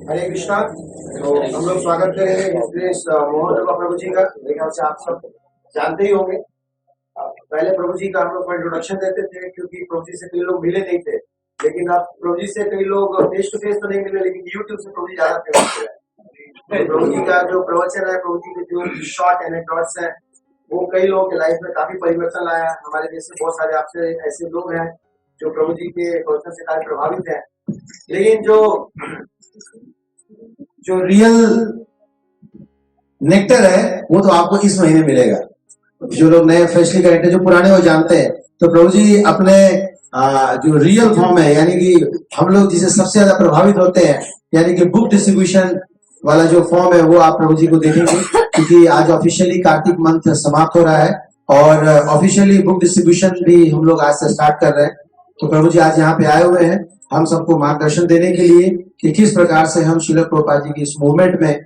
हरे कृष्णा। तो हम लोग स्वागत करेंगे इस महोत्सव प्रभु जी का। मेरे ख्याल से आप सब जानते ही होंगे। पहले प्रभु जी का हम लोग इंट्रोडक्शन देते थे क्योंकि प्रभु जी से कई लोग मिले नहीं थे, लेकिन अब प्रभु जी से कई लोग फेस टू फेस तो नहीं मिले, लेकिन यूट्यूब से प्रभु जी ज्यादा फेमस हुए हैं। प्रभु जी का जो प्रवचन है, प्रभु जी के जो शॉर्ट एनेक्डोट्स हैं, वो कई लोगों के लाइफ में काफी परिवर्तन लाया है। हमारे देश में बहुत सारे आपसे ऐसे लोग हैं जो प्रभु जी के प्रवचन से काफी प्रभावित हैं, लेकिन जो रियल नेक्टर है वो तो आपको इस महीने मिलेगा। जो लोग नए फ्रेशली कनेक्टेड, जो पुराने वो जानते हैं, तो प्रभु जी अपने जो रियल फॉर्म है, यानी कि हम लोग जिसे सबसे ज्यादा प्रभावित होते हैं, यानी कि बुक डिस्ट्रीब्यूशन वाला जो फॉर्म है, वो आप प्रभु जी को देखेंगे। क्योंकि आज ऑफिशियली कार्तिक मंथ समाप्त हो रहा है और ऑफिशियली बुक डिस्ट्रीब्यूशन भी हम लोग आज से स्टार्ट कर रहे हैं। तो प्रभु जी आज यहाँ पे आए हुए हैं हम सबको मार्गदर्शन देने के लिए कि किस प्रकार से हम श्रील प्रभुपाद जी की इस मूवमेंट में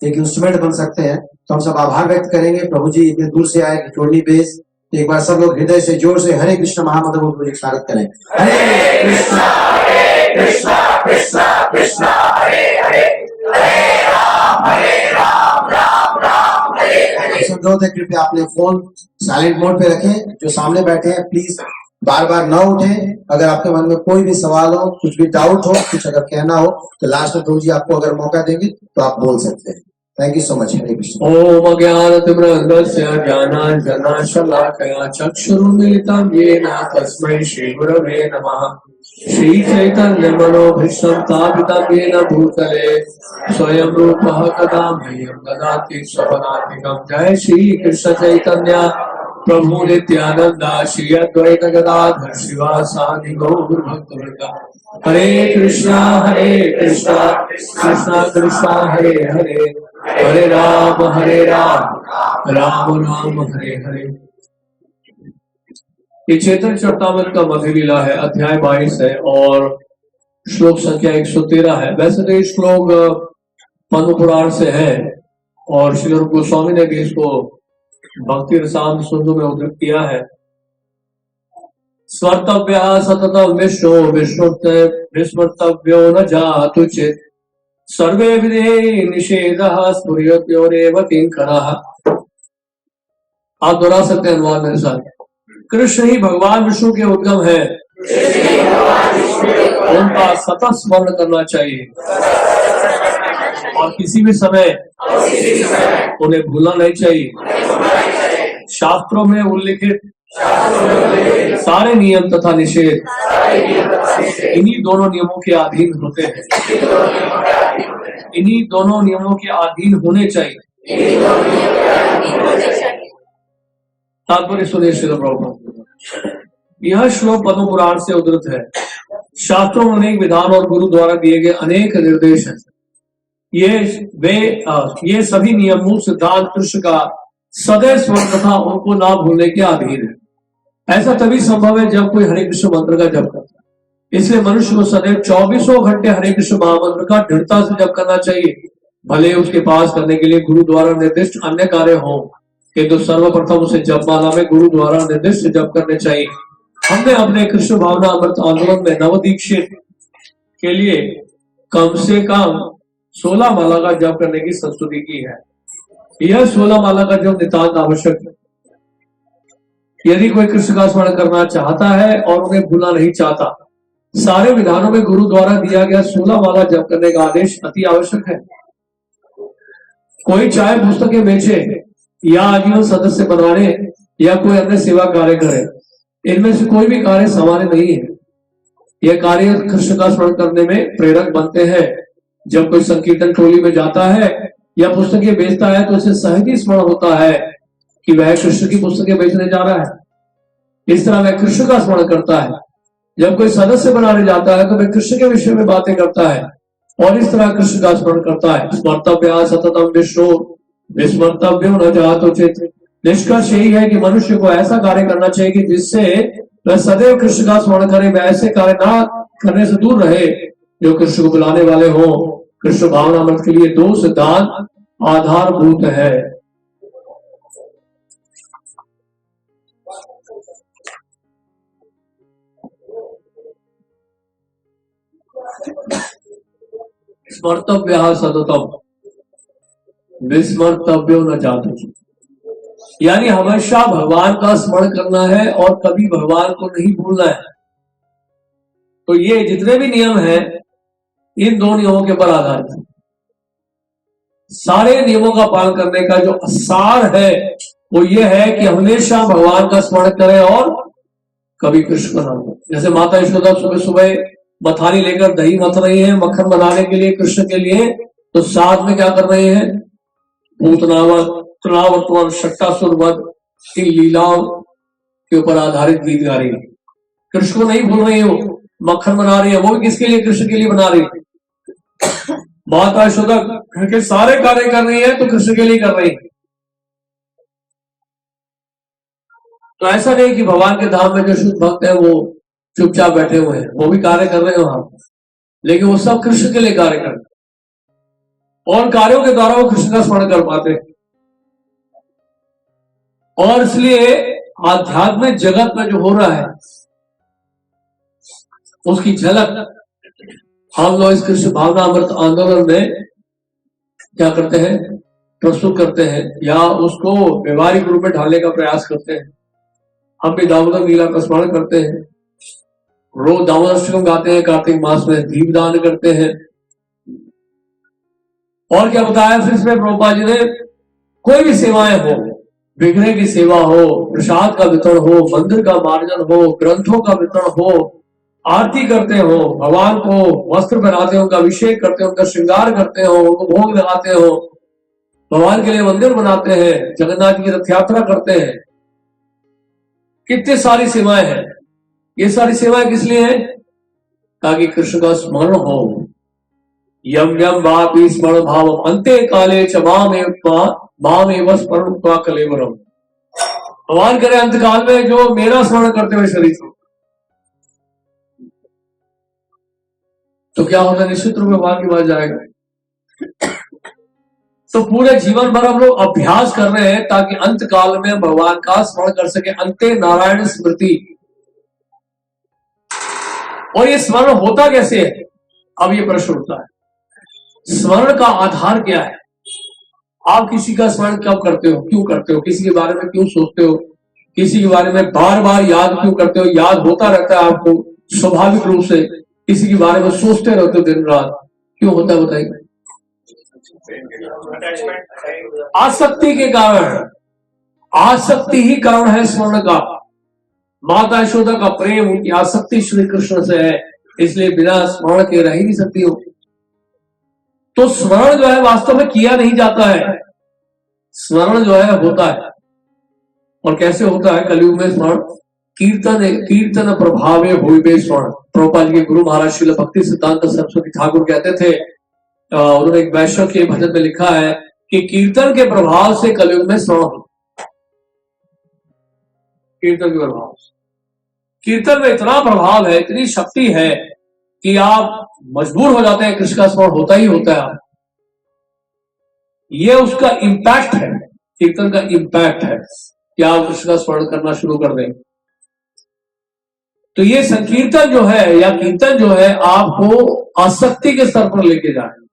एक इंस्ट्रूमेंट बन सकते हैं। तो हम सब आभार व्यक्त करेंगे, प्रभु जी इतने दूर से आए, टोली बेस। एक बार सब लोग हृदय से जोर से हरे कृष्ण महामंत्र बोल के स्वागत करें। हरे कृष्णा कृष्णा कृष्णा हरे हरे, हरे राम राम हरे हरे। अनुरोध है कृपया अपने फोन साइलेंट मोड पे रखें। जो सामने बैठे हैं प्लीज बार बार न उठें। अगर आपके मन में कोई भी सवाल हो, कुछ भी डाउट हो, कुछ अगर कहना हो, तो लास्ट में प्रभु जी आपको अगर मौका देंगे तो आप बोल सकते हैं। Thank you so much. Hare Krishna. ओम ज्ञानतिमिरन्धस्य ज्ञानाञ्जनशलाकया चक्षुरुन्मीलितं येन तस्मै श्रीगुरवे नमः। श्रीचैतन्यमनोभीष्टं स्थापितं येन भूतले स्वयं रूपः कदा मह्यं ददाति स्वपदान्तिकं। जय श्री कृष्ण चैतन्य प्रभु नित्यानंद श्री अद्वैत गदाधर शिवासादि गौर भक्तवृंद। हरे कृष्णा कृष्णा कृष्णा हरे हरे, हरे राम राम राम हरे हरे। ये चैतन्य चरितामृत का मध्य लीला है, अध्याय 22 है और श्लोक संख्या 113 है। वैसे तो ये श्लोक पद्म पुराण से है और श्री रूप गोस्वामी ने भी इसको भक्ति रसाम सिंधु में उद्धृत किया है। स्वर्तव्य सततम विष्णु विस्मर्तव्यो न जातु चित्, सर्वे विधे निषेधः स्फुर्यत्योरेव किंकरः। आप दोहरा सकते हैं अनुवाद मेरे साथ। कृष्ण ही भगवान विष्णु के उद्गम है, उनका सतत स्मरण करना चाहिए और किसी भी समय उन्हें भूलना नहीं चाहिए। शास्त्रों में उल्लिखित सारे नियम तथा निषेध इन्हीं दोनों नियमों के अधीन होते हैं, इन्हीं दोनों नियमों के अधीन होने चाहिए। तात्पर्य सुनिए श्रील प्रभुपाद। यह श्लोक पद्म पुराण से उद्धृत है। शास्त्रों में अनेक विधान और गुरु द्वारा दिए गए अनेक निर्देश हैं। ये सभी नियम मूल सिद्धांत कृष्ण का सदैव स्मरण तथा उनको ना भूलने के अधीन है। ऐसा तभी संभव है जब कोई हरे कृष्ण मंत्र का जप करता है। इसलिए मनुष्य को सदैव 24 घंटे हरे कृष्ण महामंत्र का दृढ़ता से जप करना चाहिए, भले उसके पास करने के लिए गुरु द्वारा निर्दिष्ट अन्य कार्य हो, किंतु सर्वप्रथम उसे जपमाला में गुरु द्वारा निर्दिष्ट जप करने चाहिए। हमने अपने कृष्ण भावना अमृत आंदोलन में नवदीक्षित के लिए कम से कम 16 माला का जप करने की संस्तुति की है। यह 16 माला का जप नितांत आवश्यक है। यदि कोई कृष्ण का स्मरण करना चाहता है और उन्हें भूलना नहीं चाहता, सारे विधानों में गुरु द्वारा दिया गया 16 माला जप करने का आदेश अति आवश्यक है। कोई चाहे पुस्तकें बेचे या आजीवन सदस्य बनवाने या कोई अन्य सेवा कार्य करे, इनमें से कोई भी कार्य सामान्य नहीं है। यह कार्य कृष्ण का स्मरण करने में प्रेरक बनते हैं। जब कोई संकीर्तन टोली में जाता है या पुस्तकें बेचता है तो उसे सहज ही स्मरण होता है कि वह कृष्ण की पुस्तकें बेचने जा रहा है। इस तरह वह कृष्ण का स्मरण करता है। जब कोई सदस्य बनाने जाता है तो वह कृष्ण के विषय में बातें करता है और इस तरह कृष्ण का स्मरण करता है। स्मर्तव्य सततम विष्णु विस्मर्तव्यो न जातु चित्। निष्कर्ष यही है कि मनुष्य को ऐसा कार्य करना चाहिए कि जिससे वह सदैव कृष्ण का स्मरण करे, वह ऐसे कार्य ना करने से दूर रहे जो कृष्ण को बुलाने वाले हों। कृष्ण भावनामृत के लिए 2 सिद्धांत आधारभूत है। स्मर्तव्य सततम विस्मर्तव्यो न जातु। यानी हमेशा भगवान का स्मरण करना है और कभी भगवान को नहीं भूलना है। तो ये जितने भी नियम हैं इन दो नियमों के ऊपर आधारित है। सारे नियमों का पालन करने का जो सार है वो ये है कि हमेशा भगवान का स्मरण करें और कभी कृष्ण का नाम। जैसे माता यशोदा सुबह सुबह मथानी लेकर दही मथ रही है मक्खन बनाने के लिए कृष्ण के लिए, तो साथ में क्या कर रहे हैं, भूतनावत तृणावर्तवन शक्टासुर वध इन लीलाओं के ऊपर आधारित गीत गा रही है। कृष्ण को नहीं भूल रही है, वो मक्खन बना रही है, वो भी किसके लिए, कृष्ण के लिए बना रही है। माता यशोदा घर के सारे कार्य कर रही है तो कृष्ण के लिए कर रही है। तो ऐसा नहीं कि भगवान के धाम में जो शुद्ध भक्त है वो चुपचाप बैठे हुए हैं, वो भी कार्य कर रहे हैं वहां, लेकिन वो सब कृष्ण के लिए कार्य करते हैं और कार्यों के द्वारा वो कृष्ण का स्मरण कर पाते हैं। और इसलिए आध्यात्मिक जगत में जो हो रहा है उसकी झलक हम लोग इस कृष्ण भावना अमृत आंदोलन में क्या करते हैं, प्रस्तुत करते हैं या उसको व्यवहारिक रूप में ढालने का प्रयास करते हैं। हम भी दामोदर लीला का स्मरण करते हैं, रोज दामोदर अष्टकम गाते हैं, कार्तिक मास में दीपदान करते हैं। और क्या बताया फिर इसमें प्रभुपाद जी ने, कोई भी सेवाएं हो, विग्रह की सेवा हो, प्रसाद का वितरण हो, मंदिर का मार्जन हो, ग्रंथों का वितरण हो, आरती करते हो, भगवान को वस्त्र पहनाते हो, उनका अभिषेक करते हो, उनका श्रृंगार करते हो, उनको भोग लगाते हो, भगवान के लिए मंदिर बनाते हैं, जगन्नाथ जी की रथ यात्रा करते हैं, कितनी सारी सेवाएं हैं। ये सारी सेवाएं किस लिए हैं, ताकि कृष्ण का स्मरण हो। यम यम वापि स्मरण भाव अंते काले च माम एव स्मरण कलेवरम। भगवान करे अंत काल में जो मेरा स्मरण करते हुए शरीर हो, तो क्या होता है, निश्चित रूप में भगवान की बात जाएगा। तो पूरे जीवन भर हम लोग अभ्यास कर रहे हैं ताकि अंत काल में भगवान का स्मरण कर सके, अंते नारायण स्मृति। और ये स्मरण होता कैसे है, अब ये प्रश्न उठता है, स्मरण का आधार क्या है। आप किसी का स्मरण कब करते हो, क्यों करते हो, किसी के बारे में क्यों सोचते हो, किसी के बारे में बार बार याद क्यों करते हो, याद होता रहता है आपको स्वाभाविक रूप से, किसी के बारे में सोचते रहते हो दिन रात, क्यों होता है बताइए। आसक्ति के कारण, आसक्ति ही कारण है स्मरण का। माता यशोदा का प्रेम, उनकी आसक्ति श्री कृष्ण से है, इसलिए बिना स्मरण के रह ही नहीं सकती हो। तो स्मरण जो है वास्तव में किया नहीं जाता है, स्मरण जो है होता है। और कैसे होता है, कलयुग में स्मरण कीर्तन प्रभावे हुए स्मरण। प्रभुपाद के गुरु महाराज श्रील भक्ति सिद्धांत सरस्वती ठाकुर कहते थे, उन्होंने एक वैष्णव के भजन में लिखा है कि कीर्तन के प्रभाव से कलयुग में स्मरण हो। कीर्तन के प्रभाव, कीर्तन में इतना प्रभाव है, इतनी शक्ति है कि आप मजबूर हो जाते हैं, कृष्ण का स्मरण होता ही होता है। ये उसका इम्पैक्ट है, कीर्तन का इम्पैक्ट है कि आप कृष्ण का स्मरण करना शुरू कर दें। तो ये संकीर्तन जो है या कीर्तन जो है आपको आसक्ति के स्तर पर लेके जाए।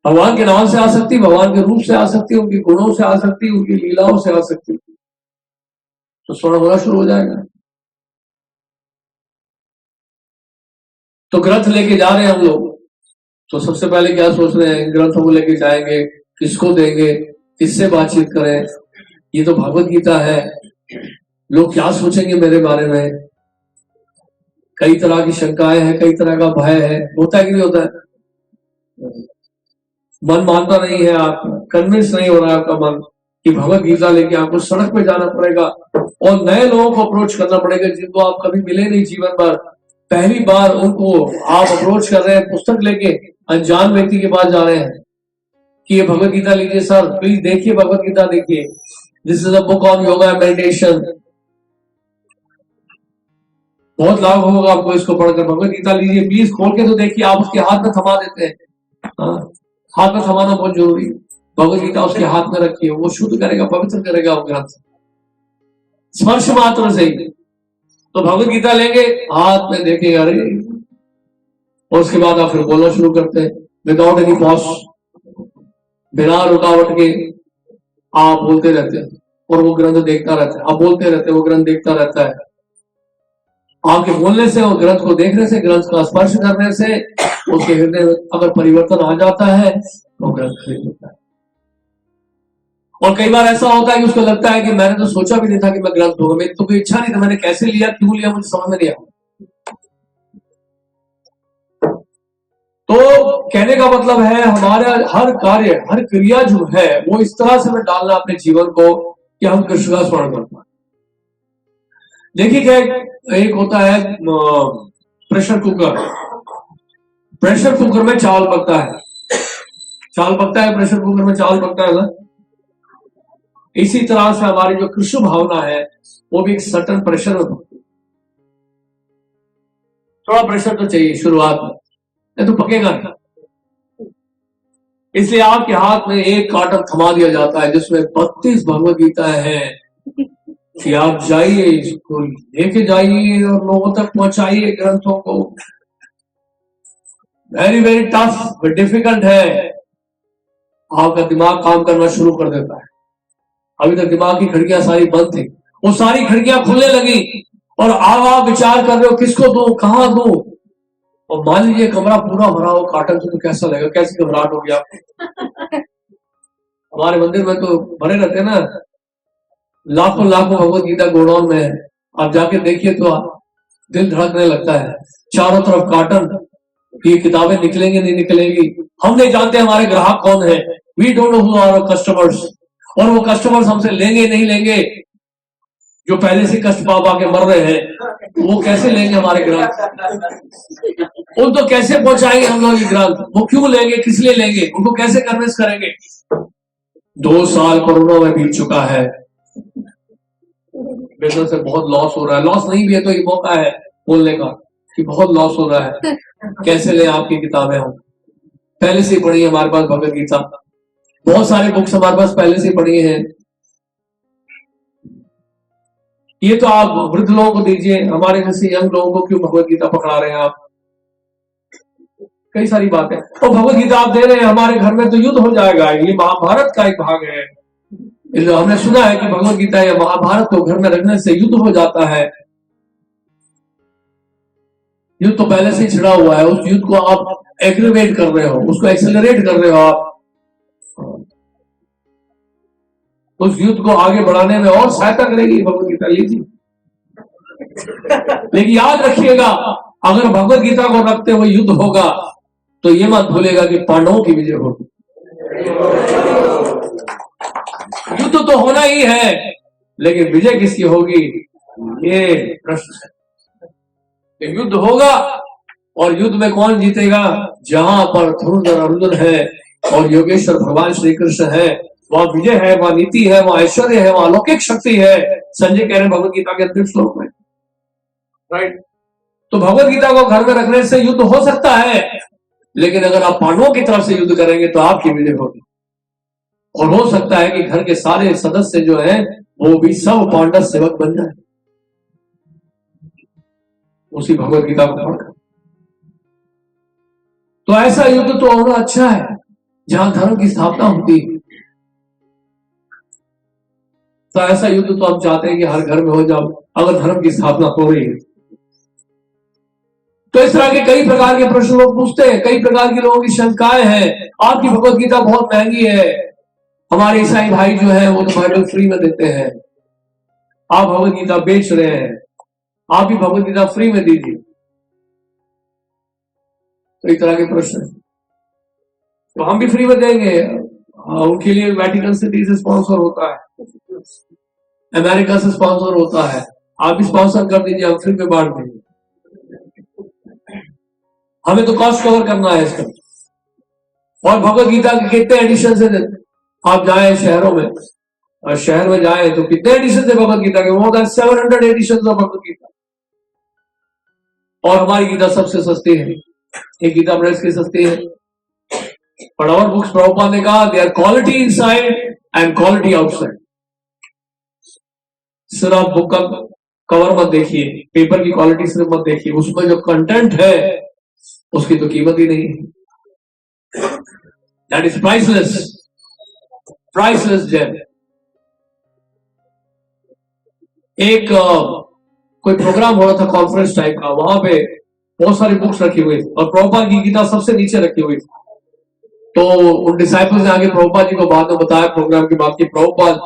भगवान के नाम से आसक्ति, भगवान के रूप से आसक्ति, उनके गुणों से आसक्ति, उनकी लीलाओं से आसक्ति, तो स्मरण होना शुरू हो जाएगा। तो ग्रंथ लेके जा रहे हैं हम लोग, तो सबसे पहले क्या सोच रहे हैं, ग्रंथों को लेके जाएंगे, किसको देंगे, किससे बातचीत करें, ये तो भगवत गीता है, लोग क्या सोचेंगे मेरे बारे में। कई तरह की शंकाएं हैं, कई तरह का भय है, होता है कि नहीं होता है। मन मानता नहीं है, आप कन्विंस नहीं हो रहा है आपका मन कि भगवत गीता लेके आपको सड़क पे जाना पड़ेगा और नए लोगों को अप्रोच करना पड़ेगा जिनको आप कभी मिले नहीं जीवन भर, पहली बार उनको आप अप्रोच कर रहे हैं, पुस्तक लेके अनजान व्यक्ति के पास जा रहे हैं कि ये भगवत गीता लीजिए सर, प्लीज देखिए भगवत गीता देखिए, this is a book on yoga and meditation, बहुत लाभ होगा आपको इसको पढ़कर, भगवत गीता लीजिए प्लीज, खोल के तो देखिए। आप उसके हाथ में थमा देते हैं, हाथ में थमाना बहुत जरूरी है। भगवत गीता उसके हाथ में रखिए, वो शुद्ध करेगा, पवित्र करेगा वो ग्रंथ, स्पर्श मात्र से ही। तो भगवत गीता लेंगे, हाथ में देखेगा, अरे और उसके बाद आप फिर बोलना शुरू करते हैं विदाउट एनी पॉज, बिना रुकावट के आप बोलते रहते हैं और वो ग्रंथ देखता रहता है। आप बोलते रहते हैं, वो ग्रंथ देखता रहता है। आपके बोलने से और ग्रंथ को देखने से, ग्रंथ का स्पर्श करने से उसके हृदय में अगर परिवर्तन आ जाता है तो ग्रंथ खरीद होता है। और कई बार ऐसा होता है कि उसको लगता है कि मैंने तो सोचा भी नहीं था कि मैं ग्रंथ लूंगा, मेरी तो कोई इच्छा नहीं था, मैंने कैसे लिया, क्यों लिया, मुझे समझ में नहीं आया। तो कहने का मतलब है हमारा हर कार्य, हर क्रिया जो है वो इस तरह से हमें डालना अपने जीवन को कि हम कृष्ण का स्मरण कर पाए। देखिए क्या एक होता है प्रेशर कुकर। प्रेशर कुकर में चावल पकता है, चावल पकता है, प्रेशर कुकर में चावल पकता है ना। इसी तरह से हमारी जो कृष्ण भावना है वो भी एक सर्टन प्रेशर में पकती है। थोड़ा प्रेशर तो चाहिए शुरुआत में, नहीं तो पकेगा नहीं। इसलिए आपके हाथ में एक कार्टन थमा दिया जाता है जिसमें 32 भगवत गीता है कि आप जाइए, इसको लेके जाइए और लोगों तक पहुंचाइए ग्रंथों को। वेरी वेरी टफ, डिफिकल्ट है। आपका दिमाग काम करना शुरू कर देता है। अभी तक दिमाग की खिड़कियां सारी बंद थी, वो सारी खिड़कियां खुलने लगी और आप विचार कर रहे हो किसको दूं, कहां दूं। और मान लीजिए कमरा पूरा भरा हो कार्टन से, तो कैसा लगेगा, कैसी घबराहट होगी आपको। हमारे मंदिर में तो भरे रहते हैं ना, लाखों लाखों भगवत गीता गोडाउन में है। आप जाके देखिए तो दिल धड़कने लगता है। चारों तरफ कार्टन, ये किताबें निकलेंगी नहीं निकलेंगी, हम नहीं जानते हमारे ग्राहक कौन है। We don't know who are customers. और वो कस्टमर्स हमसे लेंगे नहीं लेंगे, जो पहले से कष्ट पा के मर रहे हैं वो कैसे लेंगे हमारे ग्रंथ। उनको कैसे पहुंचाएंगे हम लोग ये ग्रंथ, वो क्यों लेंगे, किस लिए लेंगे, उनको कैसे कन्विंस करेंगे। 2 साल कोरोना में बीत चुका है, बिजनेस से बहुत लॉस हो रहा है। लॉस नहीं भी है तो ये मौका है बोलने का कि बहुत लॉस हो रहा है, कैसे ले आपकी किताबें। हम पहले से ही पढ़ी है हमारे पास भगवत गीता, बहुत सारे बुक्स हमारे पास पहले से ही पढ़ी है। ये तो आप वृद्ध लोगों को दीजिए, हमारे जैसे यंग लोगों को क्यों भगवत गीता पकड़ा रहे हैं आप। कई सारी बातें। और भगवत गीता आप दे रहे हैं, हमारे घर में तो युद्ध हो जाएगा। ये महाभारत का एक भाग है। हमने सुना है कि भगवत गीता या महाभारत को घर में रखने से युद्ध हो जाता है। युद्ध तो पहले से ही छिड़ा हुआ है, उस युद्ध को आप एग्रीवेट कर रहे हो, उसको एक्सेलरेट कर रहे हो आप। उस युद्ध को आगे बढ़ाने में और सहायता करेगी भगवत गीता। लीजिए, लेकिन याद रखिएगा अगर भगवत गीता को रखते हुए युद्ध होगा तो ये मत भूलेगा कि पांडवों की विजय होगी। युद्ध तो होना ही है, लेकिन विजय किसकी होगी ये प्रश्न है। युद्ध होगा और युद्ध में कौन जीतेगा। जहां पर धनुर्धर अर्जुन है और योगेश्वर भगवान श्री कृष्ण है, वहां विजय है, वहां नीति है, वहां ऐश्वर्य है, वहां अलौकिक शक्ति है। संजय कह रहे हैं भगवत गीता के अंतिम श्लोक में, राइट। तो भगवत गीता को घर में रखने से युद्ध हो सकता है, लेकिन अगर आप पांडवों की तरफ से युद्ध करेंगे तो आपकी विजय होगी। और हो सकता है कि घर के सारे सदस्य जो है वो भी सब पांडव सेवक बन जाए उसी भगवत गीता को पढ़कर। तो ऐसा युद्ध तो होना अच्छा है जहां धर्म की स्थापना होती है। तो ऐसा युद्ध तो हम चाहते हैं कि हर घर में हो जाओ अगर धर्म की स्थापना हो रही है। तो इस तरह के कई प्रकार के प्रश्न लोग पूछते हैं, कई प्रकार के लोगों की शंकाएं हैं। आपकी भगवत गीता बहुत महंगी है, हमारे ईसाई भाई जो है वो तो बाइबल फ्री में देते हैं, आप भगवत गीता बेच रहे हैं, आप भी भगवत गीता फ्री में दीजिए। तो इस तरह के प्रश्न, तो हम भी फ्री में देंगे। उनके लिए वेटिकन सिटी से स्पॉन्सर होता है, अमेरिका से स्पॉन्सर होता है, आप भी स्पॉन्सर कर दीजिए, हम फ्री में बांट देंगे। हमें तो कॉस्ट कवर करना है इसका। और भगवत गीता के कितने एडिशन है, आप जाए शहरों में और शहर में जाए तो कितने एडिशन है भगवत गीता के, more than 700 addition of Bhagavad Gita. और हमारी गीता सबसे सस्ती है, ये गीता प्रेस की सस्ती है। बट और बुक्स प्रभुपाद ने कहा they are quality inside and quality outside. सिर्फ आप बुक का कवर मत देखिए, पेपर की क्वालिटी सिर्फ मत देखिए, उसमें जो कंटेंट है उसकी तो कीमत ही नहीं है। That is priceless, priceless gem. एक कोई प्रोग्राम हो रहा था कॉन्फ्रेंस टाइप का, वहां पे बहुत सारी बुक्स रखी हुई थी और प्रभुपाद की गीता सबसे नीचे रखी हुई थी। तो उन डिसाइपल्स ने आगे प्रभुपाद जी को बाद में बताया प्रोग्राम की बात की, प्रभुपाद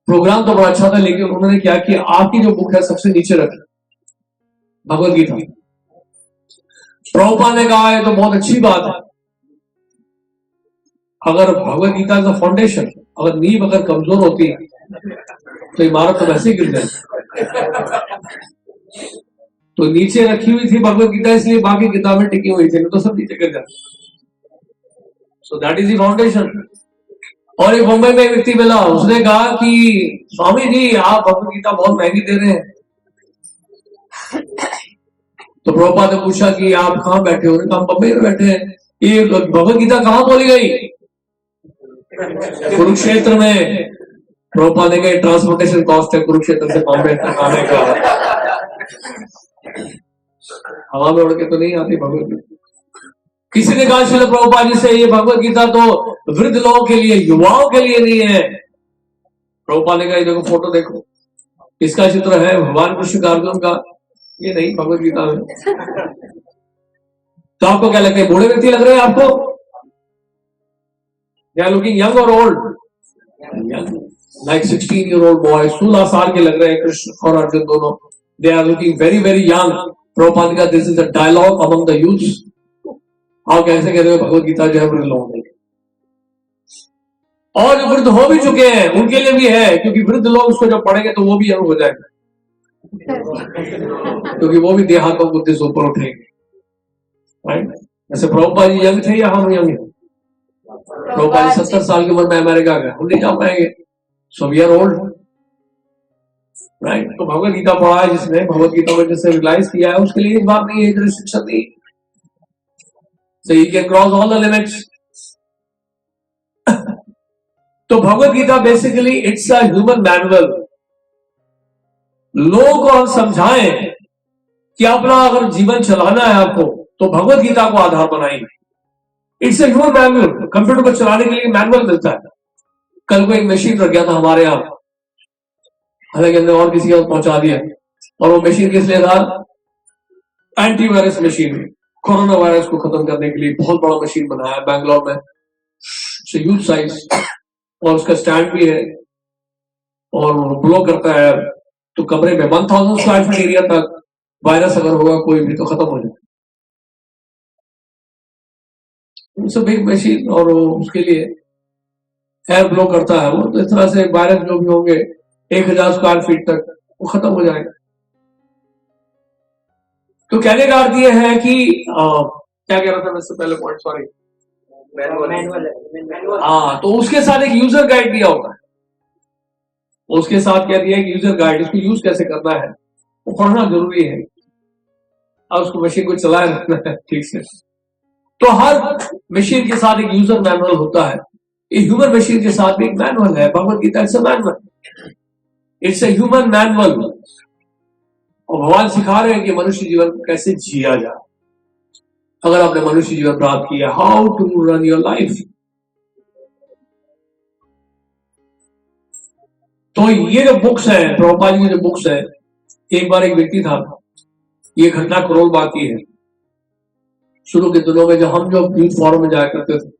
प्रोग्राम तो बड़ा अच्छा था लेकिन उन्होंने क्या किया, आपकी जो बुक है सबसे नीचे रखी, भगवत गीता। प्रभुपाद ने कहा है तो बहुत अच्छी बात है, अगर भगवत गीता का फाउंडेशन, अगर नींव अगर कमजोर होती तो इमारत तो वैसे ही गिर जाए। तो नीचे रखी हुई थी भगवत गीता, इसलिए बाकी किताबें टिकी हुई थी, तो सब नीचे गिर जाते। So that is the foundation. और एक मुंबई में एक व्यक्ति मिला, उसने कहा कि स्वामी जी आप भगवत गीता बहुत महंगी दे रहे हैं। तो प्रभुपाद ने पूछा कि आप कहाँ बैठे हो? हम बम्बई में बैठे हैं। ये भगवत गीता कहाँ बोली गई? कुरुक्षेत्र में। प्रभुपाद ने कहा ट्रांसपोर्टेशन कॉस्ट है कुरुक्षेत्र से बॉम्बे तक आने का, हवा में उड़ के तो नहीं आती भगवत गीता। किसी ने कहा श्रील प्रभुपाद जी से ये भगवत गीता तो वृद्ध लोगों के लिए, युवाओं के लिए नहीं है। प्रभुपाद ने कहा देखो फोटो देखो, इसका चित्र है भगवान कृष्ण का अर्जुन का, ये नहीं भगवत गीता में। तो आपको क्या लगता है, बूढ़े व्यक्ति लग रहे हैं आपको? दे आर लुकिंग यंग और ओल्ड? लाइक 16-year-old बॉय, 16 साल के लग रहे हैं कृष्ण और अर्जुन दोनों। They are looking very very young. Prabhupada का this is a dialogue among the youth. आप कैसे कहते हो भगवत गीता जो है वृद्ध लोगों के लिए, और जो वृद्ध हो भी चुके हैं उनके लिए भी है, क्योंकि वृद्ध लोग उसको जब पढ़ेंगे तो वो भी यंग हो जाएगा, क्योंकि वो भी देहातों बुद्धि से ऊपर उठेंगे। राइट? जैसे प्रभुपाद जी यंग थे या हम यंग हैं? प्रभुपाद जी 70 साल की उम्र में अमेरिका गए, हम नहीं जा पाएंगे। So we are old. Right? तो भगवत गीता पढ़ा है जिसने, भगवत गीता में जिसने रियलाइज किया है, उसके लिए इस बात नहीं है, रिस्ट्रिक्शन नहीं। So you can cross all the limits. तो Bhagavad Gita basically it's a human manual. लोगों को हम समझाएं कि अपना अगर जीवन चलाना है आपको तो भगवत गीता को आधार बनाएंगे। It's a human manual. Computer को चलाने के लिए मैनुअल मिलता है। कल को एक मशीन रख गया था हमारे यहाँ, हालांकि हमने और किसी को पहुंचा दिया, और वो मशीन किस लिए था? Antivirus machine. कोरोना वायरस को खत्म करने के लिए बहुत बड़ा मशीन बनाया बैंगलोर में, ह्यूज साइज, और उसका स्टैंड भी है और ब्लो करता है। तो कमरे में 1000 स्क्वायर फीट एरिया तक वायरस अगर होगा कोई भी तो खत्म हो जाए। इट्स अ बिग मशीन, और उसके लिए एयर ब्लो करता है वो, तो इस तरह से वायरस जो भी होंगे 1000 स्क्वायर फीट तक वो खत्म हो जाएगा। तो कहने का अर्थ ये है कि क्या कह रहा था मैं इससे पहले पॉइंट, सॉरी, हाँ, तो उसके साथ एक यूजर गाइड दिया होगा। उसके साथ क्या दिया, एक यूजर गाइड, इसको यूज कैसे करना है वो पढ़ना जरूरी है, और उसको मशीन को चलाए रखना है ठीक से। तो हर मशीन के साथ एक यूजर मैनुअल होता है। ह्यूमन मशीन के साथ भी एक मैनुअल है। Bhagavad Gita it's a manual, it's a human manual. और भगवान सिखा रहे हैं कि मनुष्य जीवन को कैसे जिया जाए। अगर आपने मनुष्य जीवन प्राप्त किया, how to run your life. तो ये जो बुक्स है, प्रभुपाद जी की जो बुक्स है, एक बार एक व्यक्ति था, ये घटना करोड़ बाग की है। शुरू के दिनों में जब हम जो यूथ फोरम में जाया करते थे,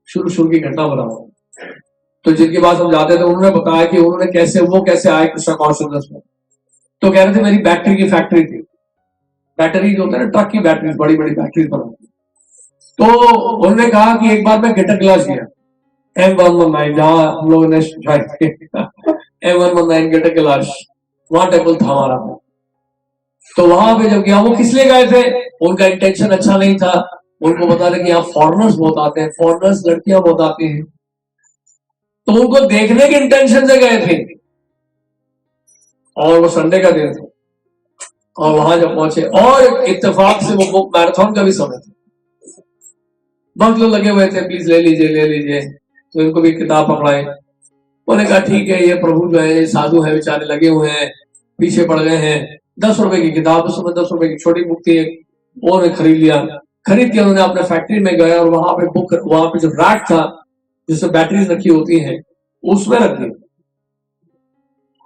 शुरू की घटना बना, तो जिनके पास हम जाते थे उन्होंने बताया कि उन्होंने कैसे आए कृष्णा कॉन्शियसनेस में। तो कह रहे थे मेरी बैटरी की फैक्ट्री थी। बैटरी जो होता है ना, ट्रक की बैटरी, बड़ी बड़ी बैटरी बनाती। तो उन्होंने कहा कि एक बार मैं गेटर क्लास गया, M119, जहां हम लोगों ने M119 गेटर क्लास, वहां टेबल था हमारा। तो वहां पे जब गया, वो किस लिए गए थे? उनका इंटेंशन अच्छा नहीं था। उनको बता रहे कि यहाँ फॉरेनर्स बहुत आते हैं, फॉरेनर्स लड़कियां बहुत आती हैं, तो उनको देखने के इंटेंशन से गए थे। और वो संडे का दिन था, और वहां जब पहुंचे, और इत्तेफाक से वो बुक मैराथन का भी समय था, बहुत लोग लगे हुए थे, प्लीज ले लीजिए। तो इनको भी किताब पकड़ाई। उन्होंने कहा ठीक है, ये प्रभु जो है साधु है, बेचारे लगे हुए हैं, पीछे पड़ गए हैं। 10 रुपए की किताब, उस समय 10 रुपए की छोटी बुक थी, वो ने खरीद लिया। खरीद के उन्होंने अपने फैक्ट्री में गए और वहां पे जो रैक था जिसमें बैटरीज रखी होती हैं उसमें रख दी।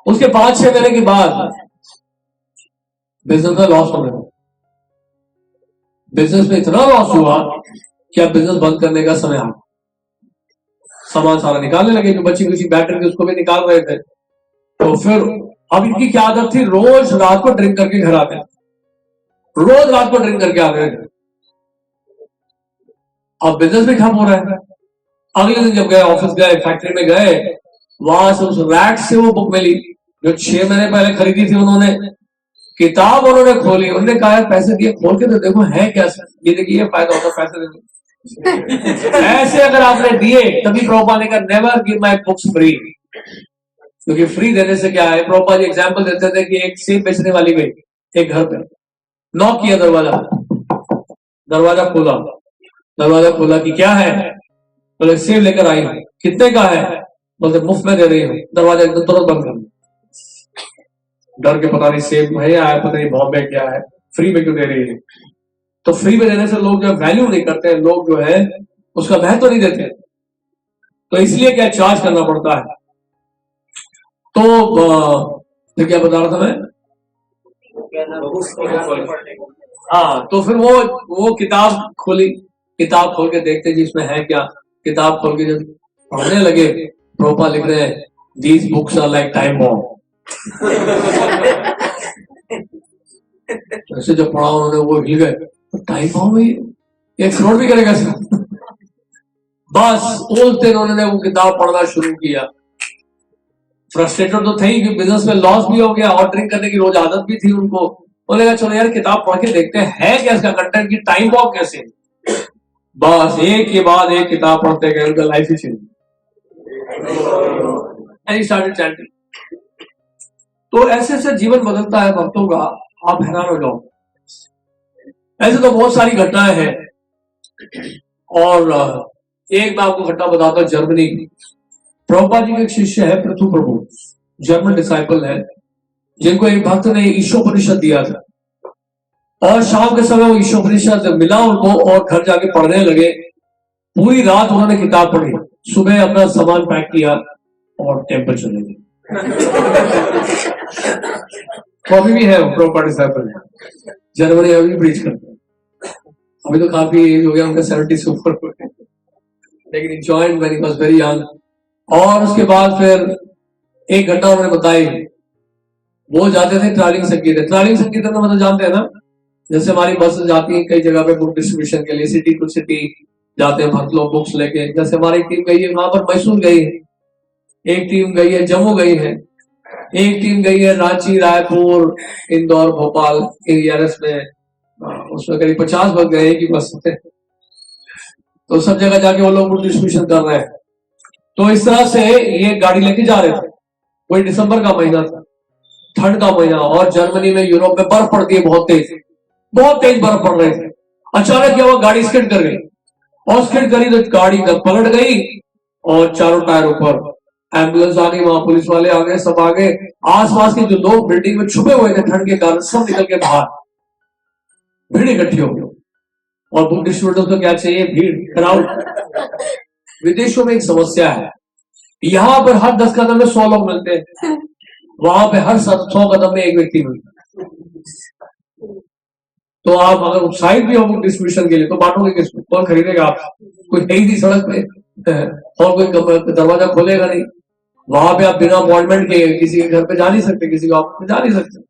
उसके 5-6 महीने के बाद बिजनेस में लॉस होने लगा। बिजनेस में इतना लॉस हुआ कि अब बिजनेस बंद करने का समय आ गया। सामान सारा निकालने लगे, जो बची कुछ बैटरी थी उसको भी निकाल रहे थे। तो फिर अब इनकी क्या आदत थी, रोज रात को ड्रिंक करके घर आते थे, रोज रात को ड्रिंक करके आते थे। अब बिजनेस भी ठप हो रहा है। अगले दिन जब गए, ऑफिस गए, फैक्ट्री में गए, वहां से उस रैक से वो बुक मिली जो 6 महीने पहले खरीदी थी उन्होंने। किताब उन्होंने खोली, उन्होंने कहा पैसे दिए, खोल के तो देखो है क्या, ये देखिए फायदा होता, पैसे देने ऐसे अगर आपने दिए तभी प्रभुपाद ने कहा never give my books free, क्योंकि फ्री देने से क्या है। प्रभुपाद जी एग्जांपल देते थे कि एक सेब बेचने वाली गई एक घर पे, नॉक किया, दरवाजा खोला कि क्या है, बोले सेब लेकर आई हूं, कितने का है, बोलते मुफ्त में दे रही हूँ। दरवाजा एकदम तुरंत बंद कर दिया, डर के पता नहीं सेब है या पता नहीं बॉम्बे क्या है, फ्री में क्यों दे रही है। तो फ्री में देने से लोग जो वैल्यू नहीं करते, लोग जो है उसका महत्व तो नहीं देते, तो इसलिए क्या चार्ज करना पड़ता है। तो क्या बता रहा था मैं, हाँ, तो फिर वो किताब खोली, किताब खोल के देखते जी इसमें है क्या। किताब खोल के जब पढ़ने लगे, प्रोपा लिख रहे हैं these books are like time bomb. ऐसे जब पढ़ा उन्होंने वो हिल गए, तो टाइम बॉम्ब एक करोड़ भी करेगा सर। बस उस दिन उन्होंने वो किताब पढ़ना शुरू किया। फ्रस्ट्रेटेड तो थे कि बिजनेस में लॉस भी हो गया और ड्रिंक करने की रोज आदत भी थी उनको। बोले चलो यार किताब पढ़ के देखते हैं क्या इसका कंटेंट, की टाइम बॉम्ब कैसे। बस एक के बाद एक किताब पढ़ते गए, उनका लाइफ ही चेंज। तो ऐसे ऐसे जीवन बदलता है भक्तों का, आप हैरान हो जाओ। ऐसे तो बहुत सारी घटनाएं हैं, और एक मैं आपको घटना बताता हूं। जर्मनी, प्रभुपाद जी के एक शिष्य है पृथु प्रभु, जर्मन डिसाइपल है, जिनको एक भक्त ने ईशोपनिषद दिया था, और शाम के समय वो ईशोपनिषद मिला उनको और घर जाके पढ़ने लगे। पूरी रात उन्होंने किताब पढ़ी, सुबह अपना सामान पैक किया और टेम्पल चले गए। तो अभी भी है प्रॉपर डिसाइपल, जर्मनी अभी ब्रीच करते हैं। अभी तो काफी एज हो गया उनका, 70 से ऊपर हो गया, लेकिन joint when he was very young. और उसके बाद फिर एक घटना उन्होंने बताई, वो जाते थे ट्रैवलिंग संकीर्तन। ट्रैवलिंग संकीर्तन का मतलब जानते हैं ना, जैसे हमारी बस जाती है कई जगह पे बुक डिस्ट्रीब्यूशन के लिए, सिटी टू सिटी जाते हैं भक्त लोग बुक्स लेके। जैसे हमारी टीम गई है वहां पर मैसूर गई है, एक टीम गई है जम्मू गई है, एक टीम गई है रांची, रायपुर, इंदौर, भोपाल एरियास में, उसमें करीब 50 बग गए कि बस। तो सब जगह जाके वो लोग डिस्ट्रीब्यूशन कर रहे हैं। तो इस तरह से ये गाड़ी लेके जा रहे थे। वही दिसंबर का महीना था, ठंड का महीना, और जर्मनी में, यूरोप में बर्फ पड़ती है, बहुत तेज बर्फ पड़ रही थी। अचानक क्या हुआ, गाड़ी स्किड कर गई, और स्किड करी तो गाड़ी पलट गई और चारों टायर ऊपर। एम्बुलेंस आ गई, वहां पुलिस वाले आ गए, सब आ गए। आसपास के जो लोग बिल्डिंग में छुपे हुए थे ठंड के कारण, सब निकल के बाहर, भीड़ इकट्ठी हो गई। और बुक डिस्ट्रीब्यूटर्स को क्या चाहिए, भीड़, क्राउड। विदेशों में एक समस्या है, यहाँ पर हर 10 कदम में 100 लोग मिलते हैं, वहां पे हर 100 कदम में एक व्यक्ति मिलता है। तो आप अगर उत्साहित भी हो बुक डिस्ट्रीब्यूशन के लिए, तो बांटोगे किसको, कौन खरीदेगा आप, कोई नहीं थी सड़क पे, और कोई दरवाजा खोलेगा नहीं। वहां पे आप बिना अपॉइंटमेंट के किसी के घर पे जा नहीं सकते, किसी के ऑफिस में जा नहीं सकते,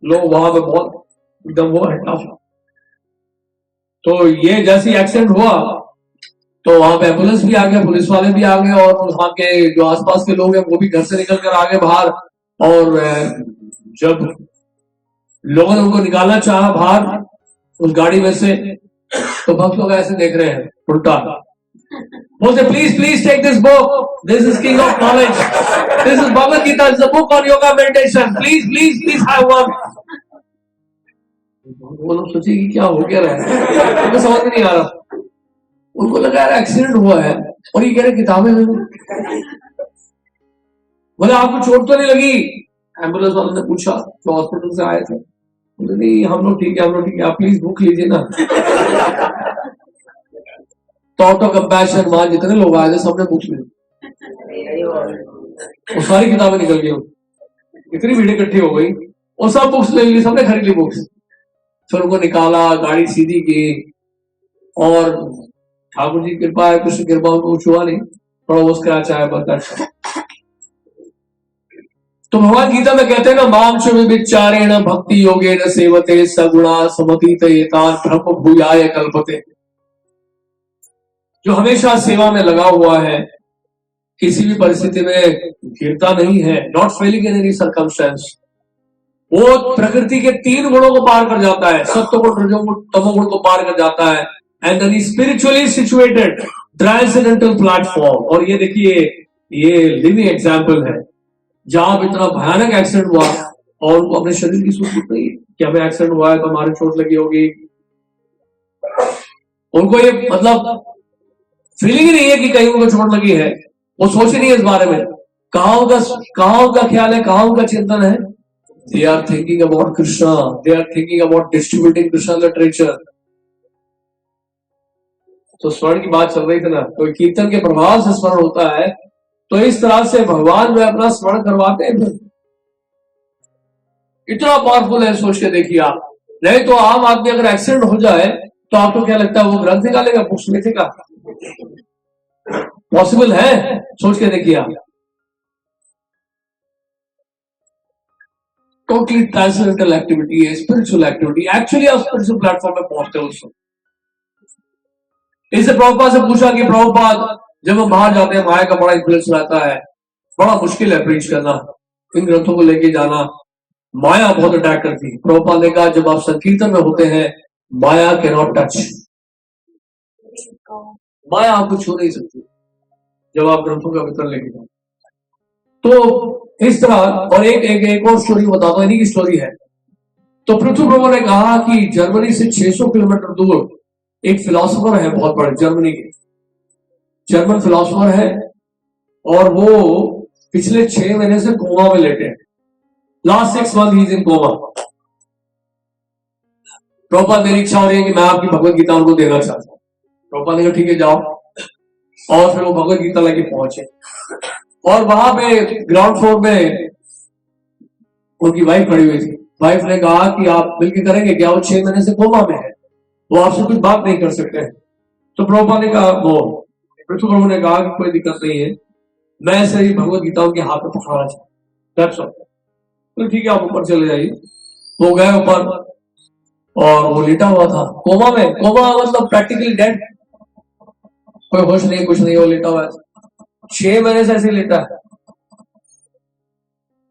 लोग वहां पे बहुत एकदम वो है टफ। तो ये जैसे एक्सीडेंट हुआ तो वहां पे एम्बुलेंस भी आ गया, पुलिस वाले भी आ गए, और वहां के जो आसपास के लोग हैं वो भी घर से निकल कर आ गए बाहर। और जब लोगों ने उनको निकालना चाहा बाहर उस गाड़ी में से, तो भक्त लोग ऐसे देख रहे हैं उल्टा, बोलते please please take this book, this is king of knowledge, this is Bhagavad Gita, is a book on yoga meditation, please please please have one. वो लोग सोचे कि क्या हो गया रहा है, उनको समझ में नहीं आ रहा। उनको लगा यार एक्सीडेंट हुआ है, और ये कह रहे किताबें दे दो। बोले आपको चोट तो नहीं लगी? एम्बुलेंस वाले ने पूछा, जो हॉस्पिटल से आए थे। बोले नहीं हम लोग ठीक है, आप प्लीज बुक लीजिए ना। थॉट ऑफ कंपैशन, वहां जितने लोग आए थे सबने बुक्स ली, वो सारी किताबें निकल गई, इतनी भीड़ इकट्ठी हो गई, वो सब बुक्स ले ली, सबने खरीद ली बुक्स। फिर उनको निकाला, गाड़ी सीधी की, और ठाकुर जी की कृपा है, कृष्ण कृपा उनको कुछ हुआ नहीं, थोड़ा वो स्क्रैच आया बस। तो भगवान गीता में कहते हैं ना, माम शुभ विचारेण भक्ति योगेन सेवते सगुणा समतीत एतान ब्रह्म भूयाय कल्पते। जो हमेशा सेवा में लगा हुआ है, किसी भी परिस्थिति में गिरता नहीं है, not Fehling in any circumstance, वो प्रकृति के 3 गुणों को पार कर जाता है, सत्वगुण, रजोगुण, तमोगुण को पार कर जाता है, and then spiritually situated transcendental platform. और ये देखिए, ये लिविंग एग्जाम्पल है, जहां इतना भयानक एक्सीडेंट हुआ और उनको अपने शरीर की सूझबूझ नहीं कि हमें एक्सीडेंट हुआ है तो हमारी चोट लगी होगी, उनको ये मतलब फीलिंग ही नहीं है कि कहीं उनको चोट लगी है, वो सोच ही नहीं है इस बारे में, कहाँ उनका ख्याल है, कहाँ उनका चिंतन है। They are thinking about Krishna, they are thinking about distributing Krishna literature। तो स्वर्ण की बात चल रही थी ना, तो कीर्तन के प्रभाव से स्मरण होता है, तो इस तरह से भगवान में अपना स्मरण करवाते हैं। इतना पावरफुल है, सोच के देखिए आप। नहीं तो आम आदमी अगर एक्सीडेंट हो जाए तो आपको क्या लगता है वो ग्रंथ निकालेगा, बुक्स लिखेगा? पॉसिबल है? सोच के देखिए आप। टोटली ट्रांसेंडेंटल एक्टिविटी है, स्पिरिचुअल एक्टिविटी, एक्चुअली आप स्पिरिचुअल प्लेटफॉर्म पे पहुंचते हो उसको। इससे प्रभुपाद से पूछा कि प्रभुपाद, जब हम बाहर जाते हैं माया का बड़ा इन्फ्लुएंस रहता है, बड़ा मुश्किल है प्रीच करना, इन ग्रंथों को लेके जाना, माया बहुत अटैक करती है। प्रभुपाद ने कहा जब आप संकीर्तन में होते हैं, माया कैन नॉट टच, माया आपको छू नहीं सकती जब आप ग्रंथों का वितरण लेके जाओ। तो इस तरह, और एक और स्टोरी बताता हूं, इन्हीं की स्टोरी है। तो पृथ्वी प्रभु ने कहा कि जर्मनी से 600 किलोमीटर दूर एक फिलोसोफर है, बहुत बड़े जर्मनी के, जर्मन फिलोसोफर है, और वो पिछले 6 महीने से कोमा में लेटे हैं। Last 6 month he is in coma. Prabhupada, मेरी इच्छा हो रही है कि मैं आपकी भगवत गीता उनको देना चाहता हूँ। प्रभुपाद ने कहा ठीक है जाओ, और फिर वो भगवत गीता लेके पहुंचे, और वहां पे ग्राउंड फ्लोर में उनकी वाइफ खड़ी हुई थी। वाइफ ने कहा कि आप मिलकर करेंगे क्या? वो 6 महीने से कोमा में है, वो आपसे कुछ बात नहीं कर सकते हैं। तो प्रभुपाद ने कहा, वो पृथ्वी प्रभु ने कहा कि कोई दिक्कत नहीं है, मैं ऐसे ही भगवत गीता उनके हाथ में पकड़ाना चाहता हूँ। तो ठीक है आप ऊपर चले जाइए। वो गए ऊपर, और वो लेटा हुआ था कोमा में। कोमा मतलब प्रैक्टिकली डेड, कोई होश नहीं, कुछ नहीं, वो लेटा हुआ है, 6 महीने से ऐसे लेटा है।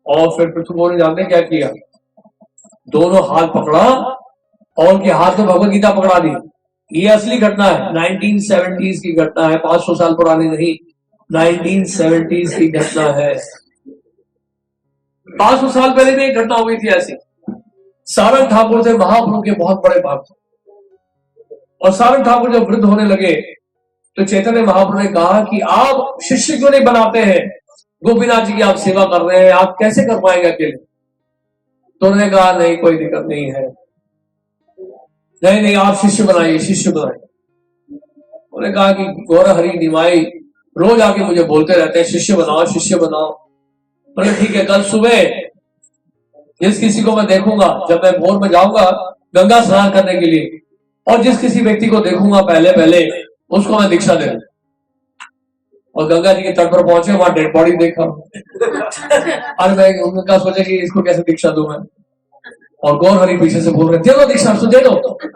और फिर पृथ्वी ने जानते क्या किया? दोनों हाथ पकड़ा और उनके हाथ में भगवत गीता पकड़ा दी। ये असली घटना है, 1970s की घटना है, 500 साल पुरानी नहीं, 1970s की घटना है। 500 साल पहले भी एक घटना हुई थी ऐसी। सारंग ठाकुर थे महाप्रभु के बहुत बड़े भक्त, और सारंग ठाकुर जब वृद्ध होने लगे तो चैतन्य महाप्रभु ने कहा कि आप शिष्य क्यों नहीं बनाते हैं? गोपीनाथ जी की आप सेवा कर रहे हैं, आप कैसे कर पाएंगे अकेले? तो उन्होंने कहा नहीं कोई दिक्कत नहीं है, नहीं आप शिष्य बनाइए, शिष्य बनाइए। उन्होंने कहा कि गौर हरि निमाई रोज आके मुझे बोलते रहते हैं शिष्य बनाओ शिष्य बनाओ। बोले ठीक है, कल सुबह जिस किसी को मैं देखूंगा, जब मैं भोर में जाऊंगा गंगा स्नान करने के लिए, और जिस किसी व्यक्ति को देखूंगा पहले उसको मैं दीक्षा दे। और गंगा जी के तट पर पहुंचे, वहां डेड बॉडी देखा। और मैं उनका सोचा कि इसको कैसे दीक्षा दूं मैं, और गौर हरि पीछे से बोल रहे दे दो दीक्षा, दे दो,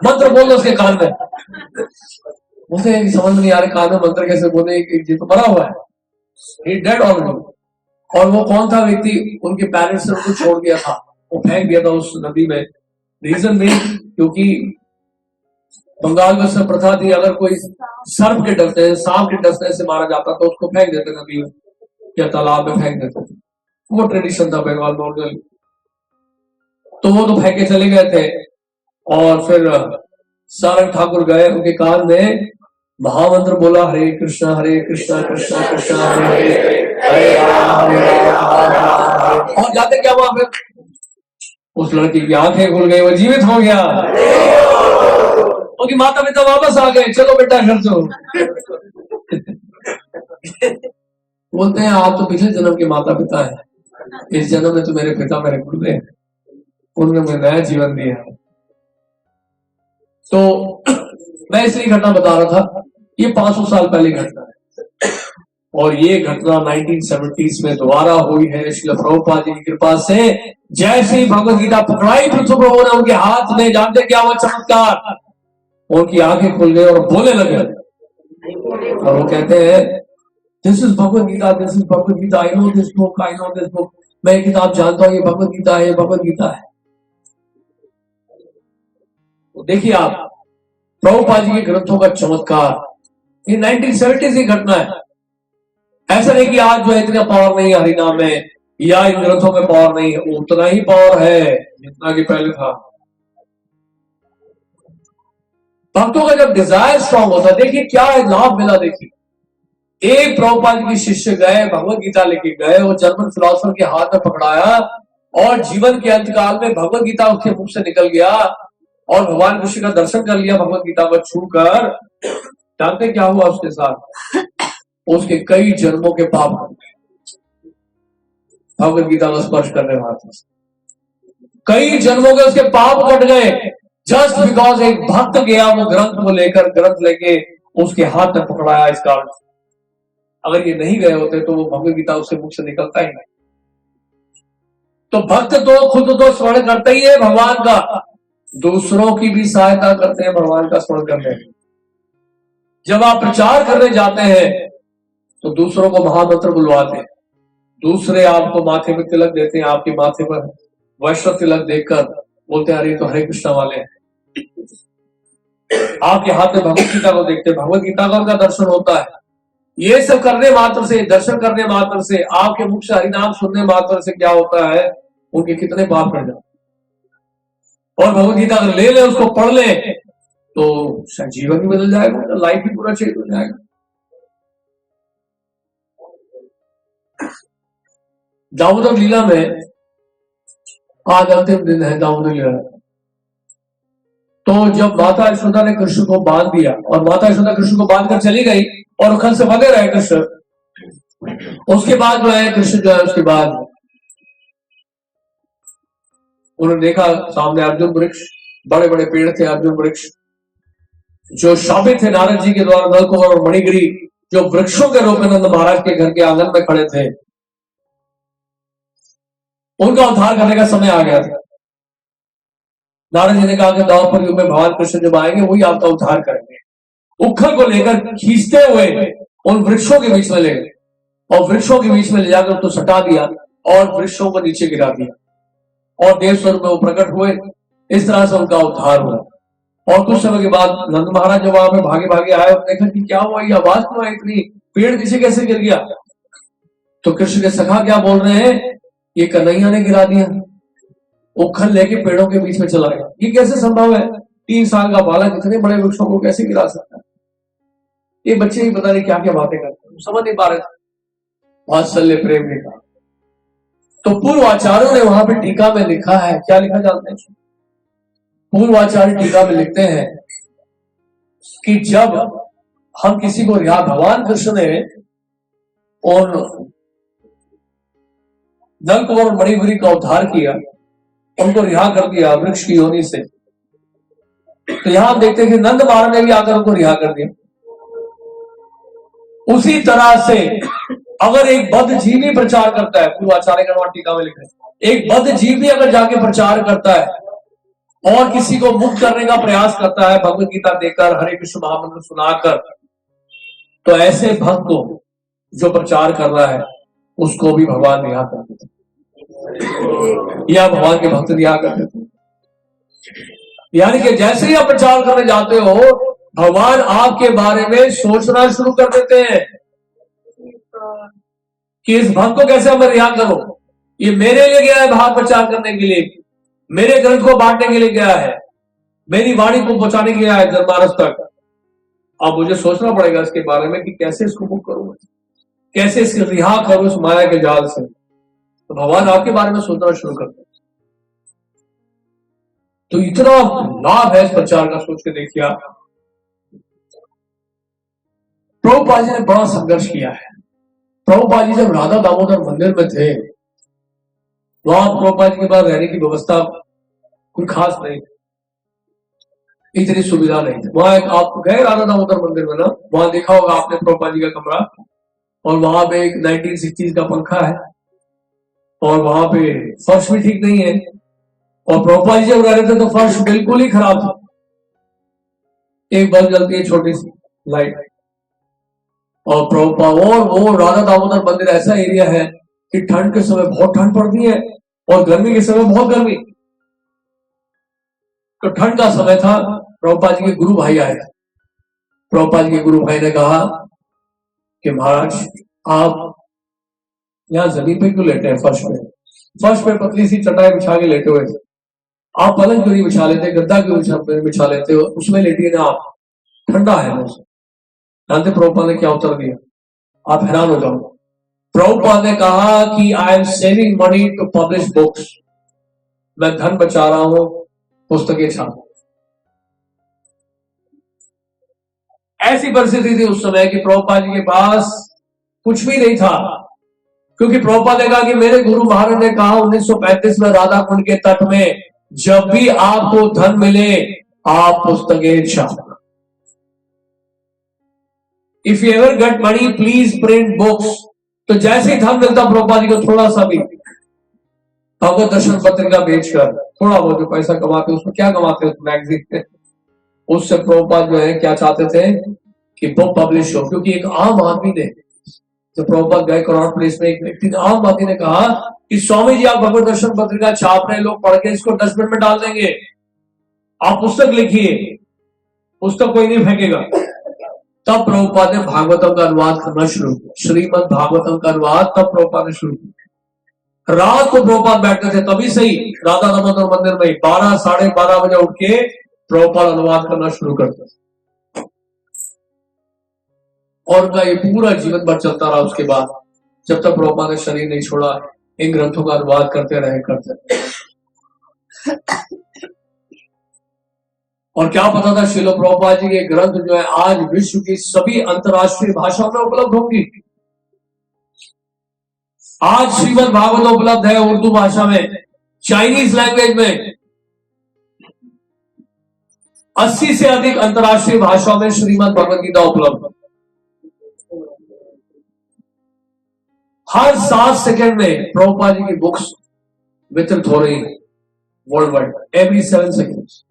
मंत्र बोल दो उसके कान में। मुझे समझ नहीं आ रहा कान में मंत्र कैसे बोले, जी तो मरा हुआ है, ही डेड ऑलरेडी। और वो कौन था व्यक्ति? उनके पेरेंट्स ने उनको छोड़ दिया था, वो फेंक दिया था उस नदी में। रीजन नहीं, क्योंकि बंगाल में सब प्रथा थी, अगर कोई सर्प के डसने, सांप के डसने से मारा जाता तो उसको फेंक देते नदी में या तालाब में फेंक देते। वो ट्रेडिशन था बंगाल में ओरिजिनली। तो वो तो फेंके चले गए थे, और फिर सारंग ठाकुर गए, उनके कान में महामंत्र बोला, हरे कृष्णा कृष्णा कृष्ण हरे हरे, हरे राम राम। और जाते क्या हुआ फिर? उस लड़की की आंखें खुल गई, वो जीवित हो गया। उनकी माता पिता वापस आ गए, चलो बेटा घर चलो। बोलते हैं आप तो पिछले जन्म के माता पिता है, इस जन्म में तो मेरे पिता मेरे गुरुदेव हैं, उन्होंने मुझे नया जीवन दिया है। तो मैं इसलिए घटना बता रहा था, ये 500 साल पहले घटना है और ये घटना 1970s में दोबारा हुई है श्रील प्रभुपाद जी की कृपा से। जैसे ही भगवत गीता पकड़ाई पृथ्वी प्रभु ने उनके हाथ में, जानते क्या हुआ चमत्कार, उनकी आंखें खुल गई और बोलने लगे और वो कहते हैं this is Bhagavad Gita, this is Bhagavad Gita, I know this book, I know this book, मैं किताब जानता हूं, ये भगवत गीता है, ये भगवत गीता है। तो देखिए आप प्रभुपाद जी के ग्रंथों का चमत्कार, ये 1970s की घटना है। ऐसा नहीं कि आज जो है इतना पावर नहीं है हरिनाम में या इन ग्रंथों में पावर नहीं है, उतना ही पावर है जितना कि पहले था। भक्तों का जब डिजायर स्ट्रांग होता, देखिए क्या है लाभ मिला। देखिए एक प्रभुपाद जी के शिष्य गए, भगवत गीता लेके गए, वो जर्मन फिलोसफर के हाथ में पकड़ाया और जीवन के अंतकाल में भगवत गीता उसके मुख से निकल गया और भगवान कृष्ण का दर्शन कर लिया भगवत गीता को छूकर। जानते क्या हुआ उसके साथ? उसके कई जन्मों के पाप कट गए भगवत गीता को स्पर्श करने वाले, कई जन्मों के उसके पाप कट गए, जस्ट बिकॉज एक भक्त गया वो ग्रंथ को लेकर, ग्रंथ लेके उसके हाथ में पकड़ाया इस कारण। अगर ये नहीं गए होते तो वो भगवत गीता उसके मुख से निकलता ही नहीं। तो भक्त तो खुद तो स्मरण करता ही है भगवान का, दूसरों की भी सहायता करते हैं भगवान का स्मरण करने में। जब आप प्रचार करने जाते हैं तो दूसरों को महामंत्र बुलवाते हैं, दूसरे आपको माथे में तिलक देते हैं, आपके माथे पर वैष्णव तिलक देखकर बोलते हैं अरे तो हरे कृष्णा वाले हैं। आपके हाथ में भगवत गीता को देखते हैं, भगवत गीता का उनका दर्शन होता है। ये सब करने मात्र से, दर्शन करने मात्र से, आपके मुख से हरिनाम सुनने मात्र से क्या होता है, उनके कितने पाप कर जाते। और भगवत गीता अगर ले ले, उसको पढ़ ले तो जीवन भी बदल जाएगा, लाइफ भी पूरा चेंज हो जाएगा। दामोदर लीला में आज अंतिम दिन है दामोदर लीला। तो जब माता यशोदा ने कृष्ण को बांध दिया और माता यशोदा कृष्ण को बांध कर चली गई और खल से बंधे रहे कृष्ण, उसके बाद जो है कृष्ण जो है उसके बाद उन्होंने देखा सामने अर्जुन वृक्ष, बड़े बड़े पेड़ थे अर्जुन वृक्ष जो शापित थे नारद जी के द्वारा, नलकुबर और मणिगिरी जो वृक्षों के रूप में नंद महाराज के घर के आंगन में खड़े थे, उनका उद्धार करने का समय आ गया था। नारद जी ने कहा कि द्वापर युग में भगवान कृष्ण जब आएंगे वही आपका उद्धार करेंगे। उखल को लेकर खींचते हुए उन वृक्षों के बीच में ले गए और वृक्षों के बीच में ले जाकर तो सटा दिया और वृक्षों को नीचे गिरा दिया और देव स्वरूप में वो प्रकट हुए। इस तरह से उनका उद्धार हुआ। और कुछ समय के बाद नंद महाराज जब वहां पे भागे भागे आए और देखा कि क्या हुआ, ये आवाज क्यों आई इतनी, पेड़ नीचे कैसे गिर गया। तो कृष्ण के सखा क्या बोल रहे हैं, ये कन्हैया ने गिरा दिया, उखल लेके पेड़ों के बीच में चला गया। ये कैसे संभव है, 3 साल का बालक इतने बड़े वृक्षों को कैसे गिरा सकता है। ये बच्चे ही पता नहीं क्या क्या बातें करते हैं, समझ नहीं पा रहे। वात्सल्य प्रेम ने कहा। तो पूर्वाचार्यों ने वहां पे टीका में लिखा है, क्या लिखा जानते हैं? पूर्वाचार्य टीका में लिखते हैं कि जब हम किसी को रिहा, भगवान कृष्ण ने और नलकुबर और मणिगिरी का उद्धार किया, उनको रिहा कर दिया वृक्ष की योनि से, तो यहां हम देखते हैं कि नंद महाराज ने भी आकर उनको रिहा कर दिया। उसी तरह से अगर एक बद्ध जीव भी प्रचार करता है, पूर्वाचार्य का टीका में लिखा है, एक बद्ध जीव भी अगर जाके प्रचार करता है और किसी को मुक्त करने का प्रयास करता है भगवत गीता देकर, हरे कृष्ण महामंत्र सुनाकर, तो ऐसे भक्त को जो प्रचार कर रहा है उसको भी भगवान रिहा कर देते या भगवान के भक्त रिहा कर देते। यानी कि जैसे ही आप प्रचार करने जाते हो भगवान आपके बारे में सोचना शुरू कर देते हैं कि इस भक्त को कैसे मैं रिहा करूं, ये मेरे लिए गया है बाहर प्रचार करने के लिए, मेरे ग्रंथ को बांटने के लिए गया है, मेरी वाणी को पहुंचाने के लिए आया जनमानस तक। अब मुझे सोचना पड़ेगा इसके बारे में कि कैसे इसको मुक्त करूं, कैसे इसके रिहा करूं इस माया के जाल से। तो भगवान आपके बारे में सोचना शुरू करते हैं। तो इतना लाभ है इस प्रचार का, सोच के देखिए आप। प्रभुपाद जी ने बड़ा संघर्ष किया है। प्रभुपाद जी जब राधा दामोदर मंदिर में थे, वहां प्रभुपाद जी के पास रहने की व्यवस्था कोई खास नहीं, इतनी सुविधा नहीं थी। वहां एक आप गए राधा दामोदर मंदिर में ना, वहां देखा होगा आपने प्रभुपाद जी का कमरा, और वहां पे एक 1960s का पंखा है, और वहां पे फर्श भी ठीक नहीं है, और प्रभुपाद जी जब रह रहे थे तो फर्श बिल्कुल ही खराब था। एक बल्ब जलती है छोटी सी लाइट, और प्रभुपाद और वो राधा दामोदर मंदिर ऐसा एरिया है कि ठंड के समय बहुत ठंड पड़ती है और गर्मी के समय बहुत गर्मी। तो ठंड का समय था, प्रभुपाद जी के गुरु भाई आए। प्रभुपाद जी के गुरु भाई ने कहा कि महाराज आप यहाँ जमीन पे क्यों लेटे हैं, फर्श पे पतली सी चटाई बिछा के लेटे हुए थे, आप पलंग क्यों नहीं बिछा लेते, गद्दा क्यों बिछा लेते हो, उसमें लेटिए ना आप, ठंडा है ना। जानते प्रभुपाद ने क्या उत्तर दिया? आप हैरान हो जाओ। प्रभुपाद ने कहा कि I am saving money to publish books, मैं धन बचा रहा हूं पुस्तकें छाप। ऐसी परिस्थिति थी उस समय कि प्रभुपाद जी के पास कुछ भी नहीं था, क्योंकि प्रभुपाद ने कहा कि मेरे गुरु महाराज ने कहा 1935 में राधा कुंड के तट में, जब भी आपको धन मिले आप पुस्तकें छापना। If you ever get money please print books. तो जैसे ही धन मिलता प्रभुपाद जी को थोड़ा सा भी भगवत दर्शन पत्रिका बेचकर थोड़ा बहुत जो पैसा कमाते, उसमें क्या कमाते उस मैगजीन में, उससे प्रभुपाद जो है क्या चाहते थे कि बुक पब्लिश हो। क्योंकि एक आम आदमी ने, जब प्रभुपाद गए कनॉट प्लेस में, एक व्यक्ति ने, आम आदमी ने कहा कि स्वामी जी आप भगवत दर्शन पत्रिका छाप रहे, लोग पढ़ के इसको डस्टबिन में डाल देंगे, आप पुस्तक लिखिए, पुस्तक कोई नहीं फेंकेगा। तब प्रभुपाद ने भागवतम का अनुवाद करना शुरू किया, श्रीमद् भागवतम का अनुवाद तब प्रभुपाद ने शुरू किया। रात को प्रभुपाद बैठते थे, तभी सही राधा दामोदर मंदिर में 12 साढ़े 12 बजे उठ के प्रभुपाद अनुवाद करना शुरू करते थे, और उनका ये पूरा जीवन भर चलता रहा। उसके बाद जब तक प्रभुपाद ने शरीर नहीं छोड़ा, इन ग्रंथों का अनुवाद करते रहे। और क्या पता था श्रील प्रभुपाद जी के ग्रंथ जो है आज विश्व की सभी अंतर्राष्ट्रीय भाषाओं में उपलब्ध होंगी। आज श्रीमद् भागवत उपलब्ध है उर्दू भाषा में, चाइनीज लैंग्वेज में, 80 से अधिक अंतर्राष्ट्रीय भाषाओं में श्रीमद् भगवद गीता उपलब्ध है। हर 7 सेकंड में प्रभुपाद जी की बुक्स वितरित हो रही है वर्ल्ड वाइड, एवरी 7 सेकंड्स।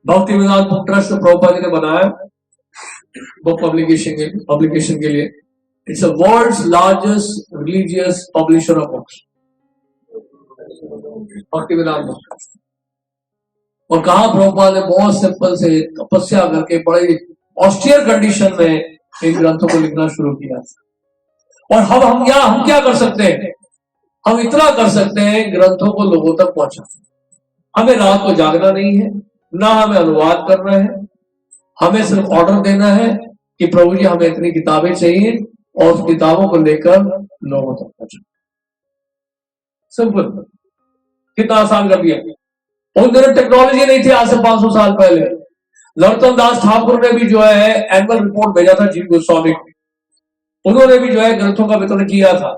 भक्ति विज्ञान बुक ट्रस्ट जो प्रभुपाद जी ने बनाया बुक पब्लिकेशन के लिए, it's a world's largest religious publisher of books, भक्ति विज्ञान बुक ट्रस्ट। और कहा प्रभुपाद ने बहुत सिंपल से तपस्या करके बड़े ऑस्टियर कंडीशन में इन ग्रंथों को लिखना शुरू किया। और हम क्या कर सकते हैं? हम इतना कर सकते हैं ग्रंथों को लोगों तक पहुंचाना। हमें रात को जागना नहीं है, ना हमें अनुवाद करना है, हमें सिर्फ ऑर्डर देना है कि प्रभु जी हमें इतनी किताबें चाहिए, और उस किताबों को लेकर लोगों तक पहुंचाना। सिंपल, कितना आसान कर दिया। उन दिनों टेक्नोलॉजी नहीं थी, आज से 500 साल पहले। नरोत्तम दास ठाकुर ने भी जो है एनुअल रिपोर्ट भेजा था जी गोस्वामी को, उन्होंने भी जो है ग्रंथों का वितरण किया था,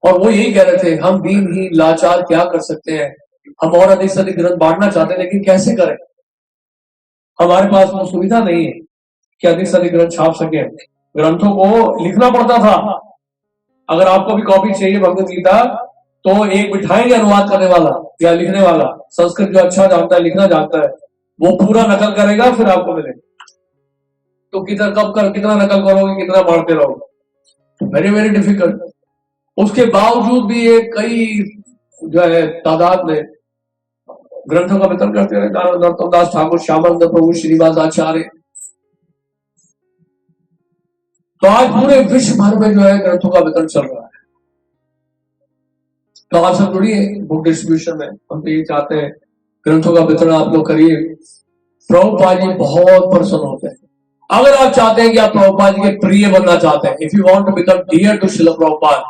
और वो यही कह रहे थे हम दीनहीन लाचार क्या कर सकते हैं, हम और अधिक से अधिक ग्रंथ बांटना चाहते हैं, लेकिन कैसे करें? हमारे पास वो सुविधा नहीं है कि अधिक से अधिक ग्रंथ छाप सके। ग्रंथों को लिखना पड़ता था। अगर आपको भी कॉपी चाहिए भगवत गीता, तो एक बिठाएंगे अनुवाद करने वाला या लिखने वाला, संस्कृत जो अच्छा जानता है, लिखना जानता है, वो पूरा नकल करेगा, फिर आपको मिलेगा। तो कितना नकल करोगे, कितना बांटते रहोगे? Very very difficult. उसके बावजूद भी ये कई जो है तादाद में ग्रंथों का वितरण करते रहे। नरोत्तम दास ठाकुर, श्यामानंद प्रभु, श्रीनिवास आचार्य। तो आज पूरे विश्व भर में जो है ग्रंथों का वितरण चल रहा है। तो आप सब जुड़िए बुक डिस्ट्रीब्यूशन में। हम तो ये चाहते हैं ग्रंथों का वितरण आप लोग करिए। प्रभुपाद जी बहुत प्रसन्न होते हैं। अगर आप चाहते हैं कि आप प्रभुपाद जी के प्रिय बनना चाहते हैं, if you want to become dear to Srila Prabhupada,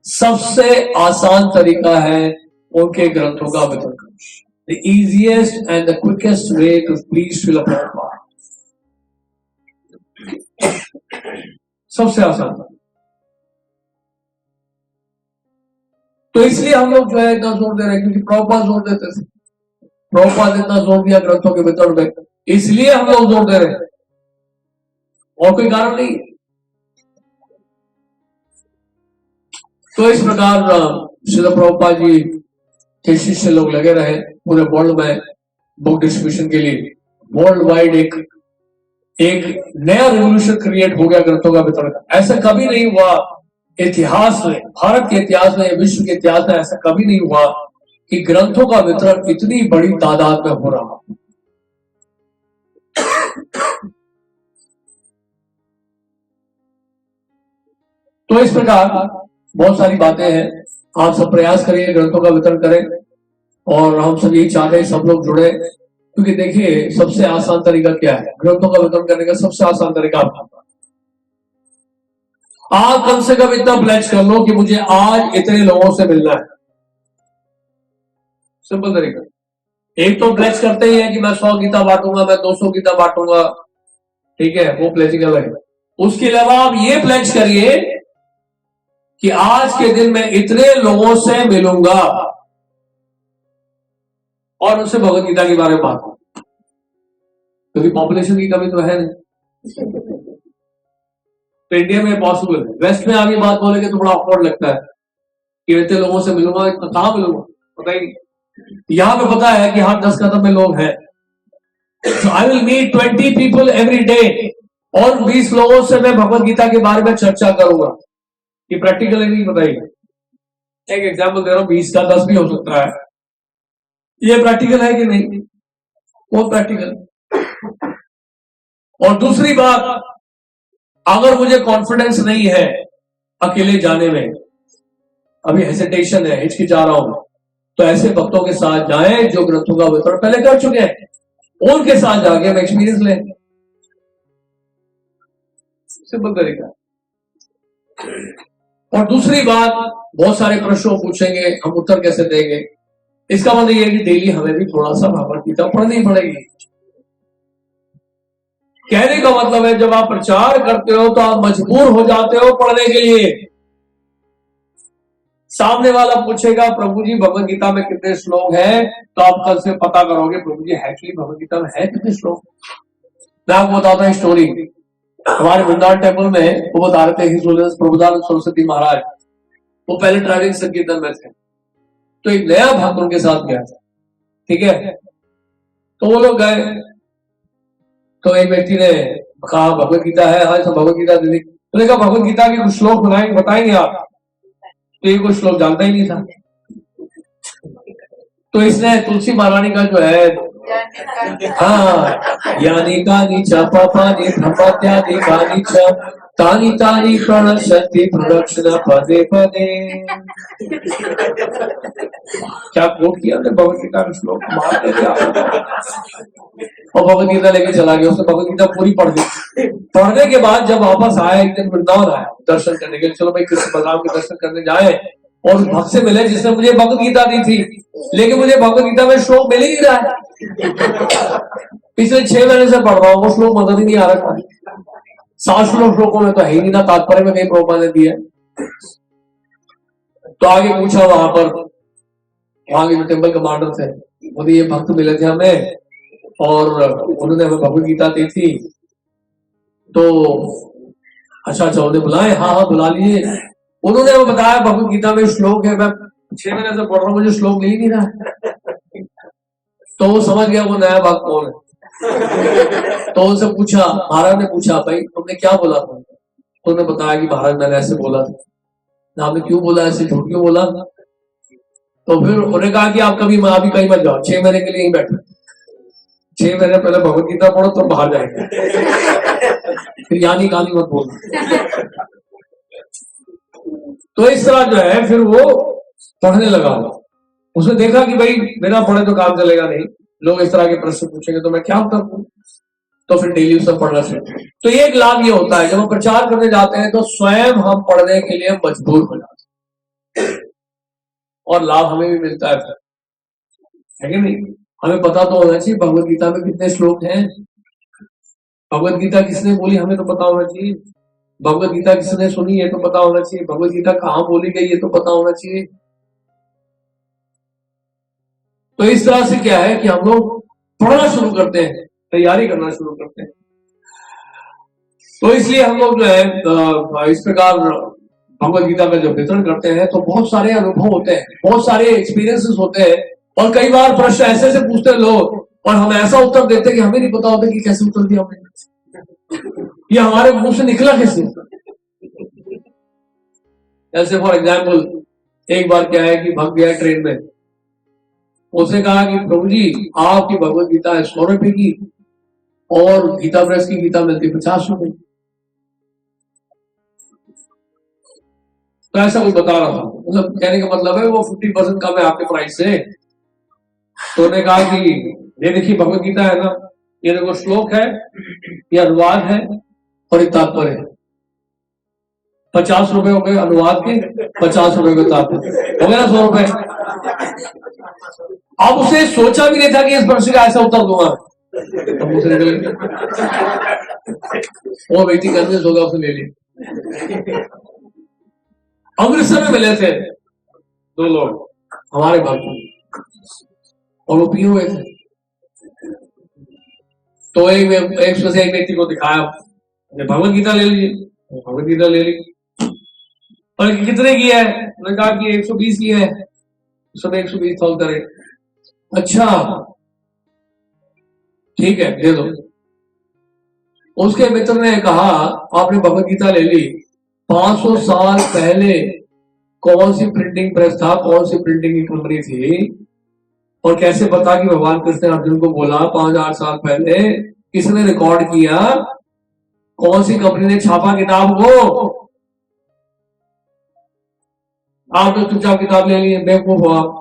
सबसे आसान तरीका है उनके ग्रंथों का वितरण करना। The easiest and the quickest way to please Srila Prabhupada. सबसे आसान था। तो इसलिए हम लोग जो है इतना जोर दे रहे हैं, क्योंकि प्रभुपाद जोर देते थे। प्रभुपाद इतना जोर दिया ग्रंथों के वितरण में, इसलिए हम लोग जोर दे रहे हैं, और कोई कारण नहीं। तो इस प्रकार श्रील प्रभुपाद जी के शिष्य लोग लगे रहे पूरे वर्ल्ड में बुक डिस्ट्रीब्यूशन के लिए। वर्ल्ड वाइड एक नया रेवोल्यूशन क्रिएट हो गया ग्रंथों का वितरण का। ऐसा कभी नहीं हुआ इतिहास में, भारत के इतिहास में, विश्व के इतिहास में ऐसा कभी नहीं हुआ कि ग्रंथों का वितरण इतनी बड़ी तादाद में हो रहा। तो इस प्रकार बहुत सारी बातें हैं। आप सब प्रयास करिए, ग्रंथों का वितरण करें, और हम सब यही चाहते हैं सब लोग जुड़े, क्योंकि देखिए सबसे आसान तरीका क्या है ग्रंथों का वितरण करने का? सबसे आसान तरीका आप कम से कम इतना प्लेज कर लो कि मुझे आज इतने लोगों से मिलना है। सिंपल तरीका। एक तो प्लेज करते ही है कि मैं 100 गीता बांटूंगा, मैं 200 गीता बांटूंगा, ठीक है, वो प्लेजिंग अलग है। उसके अलावा आप ये प्लेज करिए कि आज के दिन मैं इतने लोगों से मिलूंगा और उनसे भगवत गीता के बारे में बात करूं। क्योंकि पॉपुलेशन की कमी तो है नहीं, तो इंडिया में पॉसिबल है। वेस्ट में आप ये बात बोलेंगे तो बड़ा ऑकवर्ड लगता है कि इतने लोगों से मिलूंगा, इतना कहां मिलूंगा, पता ही नहीं। यहां पे पता है कि हाँ 10 कदम में लोग हैं, so I will meet 20 people every day, और 20 लोगों से मैं भगवत गीता के बारे में चर्चा करूंगा। ये प्रैक्टिकल है नहीं? बताइए। एक एग्जाम्पल दे रहा हूं, 20 का 10 भी हो सकता है। ये प्रैक्टिकल है कि नहीं? वो प्रैक्टिकल। और दूसरी बात, अगर मुझे कॉन्फिडेंस नहीं है अकेले जाने में, अभी हेसिटेशन है, हिचकिचा रहा हूं, तो ऐसे भक्तों के साथ जाएं जो ग्रंथों का वितरण पहले कर चुके हैं, उनके साथ जाके हम एक्सपीरियंस लें। सिंपल तरीका। और दूसरी बात, बहुत सारे प्रश्नों पूछेंगे, हम उत्तर कैसे देंगे? इसका मतलब यह है कि डेली हमें भी थोड़ा सा भगवत गीता पढ़नी पड़ेगी। कहने का मतलब है, जब आप प्रचार करते हो तो आप मजबूर हो जाते हो पढ़ने के लिए। सामने वाला पूछेगा प्रभु जी भगवत गीता में कितने श्लोक हैं, तो आप कल से पता करोगे प्रभु जी एक्चुअली भगवत गीता में है कितने श्लोक। मैं आपको बताता हूँ स्टोरी। हमारे वृंदावन टेम्पल में वो बता रहे थे हिज होलिनेस प्रभुदानंद सरस्वती महाराज, वो पहले ट्रैवलिंग संकीर्तन में थे, तो एक नया भक्त उनके साथ गया था, ठीक है। तो वो लोग गए, तो एक व्यक्ति ने कहा भगवत गीता है? हाँ सब भगवत गीता दीदी। तो कहा भगवत गीता के कुछ श्लोक बताएंगे आप? तो ये कुछ श्लोक जानता ही नहीं था। तो इसने तुलसी महारानी का जो है, हाँ, यानी कानी च पापानि ब्रह्मत्यादि कानी च तानी तानी प्रणश्यन्ति प्रदक्षिण पदे पदे। क्या कोट किया ने भगवत गीता का श्लोक, मार दे दिया। और भगवत गीता लेके चला गया, उसने भगवत गीता पूरी पढ़ ली। पढ़ने के बाद जब वापस आया, एक दिन वृंदावन आया दर्शन करने के लिए, चलो भाई कृष्ण बलराम के दर्शन करने जाए, और उस भक्त से मिले जिसने मुझे भगवत गीता दी थी, लेकिन मुझे भगवत गीता में श्लोक मिल ही नहीं रहा है। पिछले 6 महीने से पढ़ रहा हूँ, वो श्लोक मदद ही नहीं आ रहा। 700 श्लोकों में तो है ही नहीं ना, तात्पर्य में कहीं प्रभुपाद ने दिया। तो आगे पूछा वहां पर, वहां के जो टेम्पल कमांडर थे, बोले ये भक्त मिले थे हमें और उन्होंने हमें भगवत गीता दी थी। तो अच्छा उन्हें बुलाए? हाँ हाँ बुला लीजिए। उन्होंने हमें बताया भगवत गीता में श्लोक है, मैं 6 महीने से पढ़ रहा हूँ, मुझे श्लोक मिल ही नहीं रहा। तो वो समझ गया वो नया भक्त कौन है। तो उनसे पूछा, महाराज ने पूछा भाई तुमने क्या बोला था? तो उन्होंने बताया कि महाराज मैंने ऐसे बोला था। आपने क्यों बोला, ऐसे झूठ क्यों बोला? तो फिर उन्होंने कहा कि आप कभी अभी कहीं मत जाओ, 6 महीने के लिए ही बैठो, 6 महीने पहले भगवत गीता पढ़ो तो बाहर जाएंगे, फिर यानी कहानी मत बोलना। तो इस तरह जो है फिर वो पढ़ने लगा। उसने देखा कि भाई बिना पढ़े तो काम चलेगा नहीं, लोग इस तरह के प्रश्न पूछेंगे तो मैं क्या उत्तर दूं। तो फिर डेली उसने पढ़ना शुरू। तो ये एक लाभ ये होता है, जब हम प्रचार करने जाते हैं तो स्वयं हम पढ़ने के लिए मजबूर हो जाते हैं, और लाभ हमें भी मिलता है फिर, है कि नहीं? हमें पता तो होना चाहिए भगवत गीता में कितने श्लोक हैं। भगवत गीता किसने बोली हमें तो पता होना चाहिए, भगवत गीता किसने सुनी ये तो पता होना चाहिए, भगवत गीता कहाँ बोली गई ये तो पता होना चाहिए। तो इस तरह से क्या है कि हम लोग पढ़ना शुरू करते हैं, तैयारी करना शुरू करते हैं। तो इसलिए हम लोग जो है इस प्रकार भगवत गीता का जब वितरण करते हैं तो बहुत सारे अनुभव होते हैं, बहुत सारे एक्सपीरियंसेस होते हैं, और कई बार प्रश्न ऐसे से पूछते हैं लोग और हम ऐसा उत्तर देते हैं कि हमें नहीं पता होता कि कैसे उत्तर दिया हमने, ये हमारे मुंह से निकला कैसे। ऐसे फॉर एग्जाम्पल एक बार क्या है कि भग गया ट्रेन में, उसने कहा कि प्रभु जी आपकी भगवत गीता है 100 रुपए की और गीता प्रेस की गीता मिलती 50 रुपए। तो ऐसा कोई बता रहा था, मतलब कहने का मतलब है वो 50% कम है आपके प्राइस से। तो उन्होंने कहा कि ये देखिए भगवत गीता है ना, ये देखो श्लोक है, ये अनुवाद है और ये तात्पर्य है। 50 रुपए हो गए अनुवाद के, 50 रुपए का तात्पर्य हो गया ना 100 रुपए। अब उसे सोचा भी नहीं था कि इस प्रश्न का ऐसा उत्तर दूंगा, तो उसे वो व्यक्ति कन्विंस होगा, उसे ले लिया। अमृतसर में मिले थे 2 लोग हमारे भक्त और वो पिए हुए थे। तो एक व्यक्ति को दिखाया, भगवत गीता ले लीजिए, भगवत गीता ले ली। और कितने की है? उन्होंने कहा कि 120 की है। उसने 120 थॉल करे। अच्छा ठीक है दे दो। उसके मित्र ने कहा आपने भगवत गीता ले ली, 500 साल पहले कौन सी प्रिंटिंग प्रेस था, कौन सी प्रिंटिंग की कंपनी थी, और कैसे पता कि भगवान कृष्ण ने अर्जुन को बोला 5000 साल पहले, किसने रिकॉर्ड किया, कौन सी कंपनी ने छापा किताब को? आप तो चुपचाप किताब ले लिए, बेवकूफ हो आप।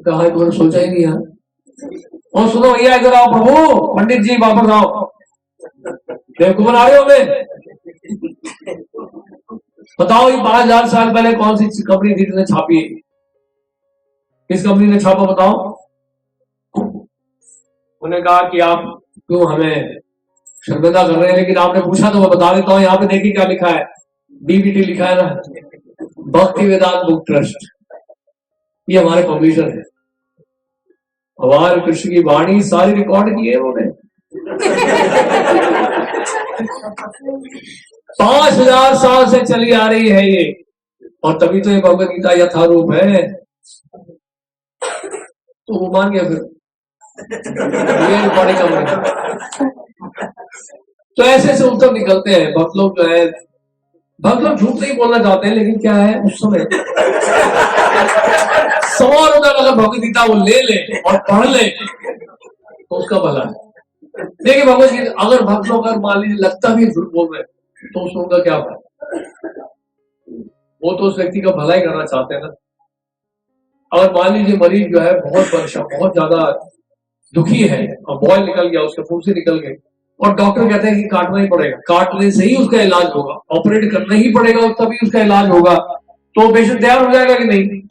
कहा तुमने सोचा ही नहीं यार। और सुनो भैया इधर आओ, प्रभु पंडित जी वापस आओ, बेवकूफ बना रहे हो हमें। बताओ ये 5000 साल पहले कौन सी कंपनी थी जिसने छापी? किस कंपनी ने छापा बताओ? उन्होंने कहा कि आप क्यों हमें शर्मिंदा कर रहे हैं, लेकिन आपने पूछा तो मैं बता देता हूँ। यहाँ पे देखिए क्या लिखा है, बीबीटी लिखा है ना, भक्ति वेदांत बुक ट्रस्ट, ये हमारे पब्लिशर है। भगवान कृष्ण की वाणी सारी रिकॉर्ड की है उन्होंने। 5000 साल से चली आ रही है ये, और तभी तो ये भगवत गीता यथारूप है। तो वो मान गया फिर ये रिकॉर्डिंग का। तो ऐसे ऐसे उत्तर निकलते हैं। भक्त लोग जो है, भक्त लोग झूठ नहीं बोलना चाहते हैं, लेकिन क्या है उस समय सवाल होता है अगर भगवत गीता वो ले ले और पढ़ ले तो उसका भला है। देखिए भगवत गीता अगर भक्त लोग अगर मान लीजिए लगता भी झूठ बोल रहे तो उसका क्या भला, वो तो उस व्यक्ति का भला ही करना चाहते हैं ना। अगर मान लीजिए मरीज जो है बहुत ज्यादा दुखी है और बॉयल निकल गया, उसके फूल से निकल गए, और डॉक्टर कहते हैं कि काटना ही पड़ेगा, काटने से ही उसका इलाज होगा, ऑपरेट करना ही पड़ेगा और तभी उसका इलाज होगा, तो पेशेंट तैयार हो जाएगा कि नहीं?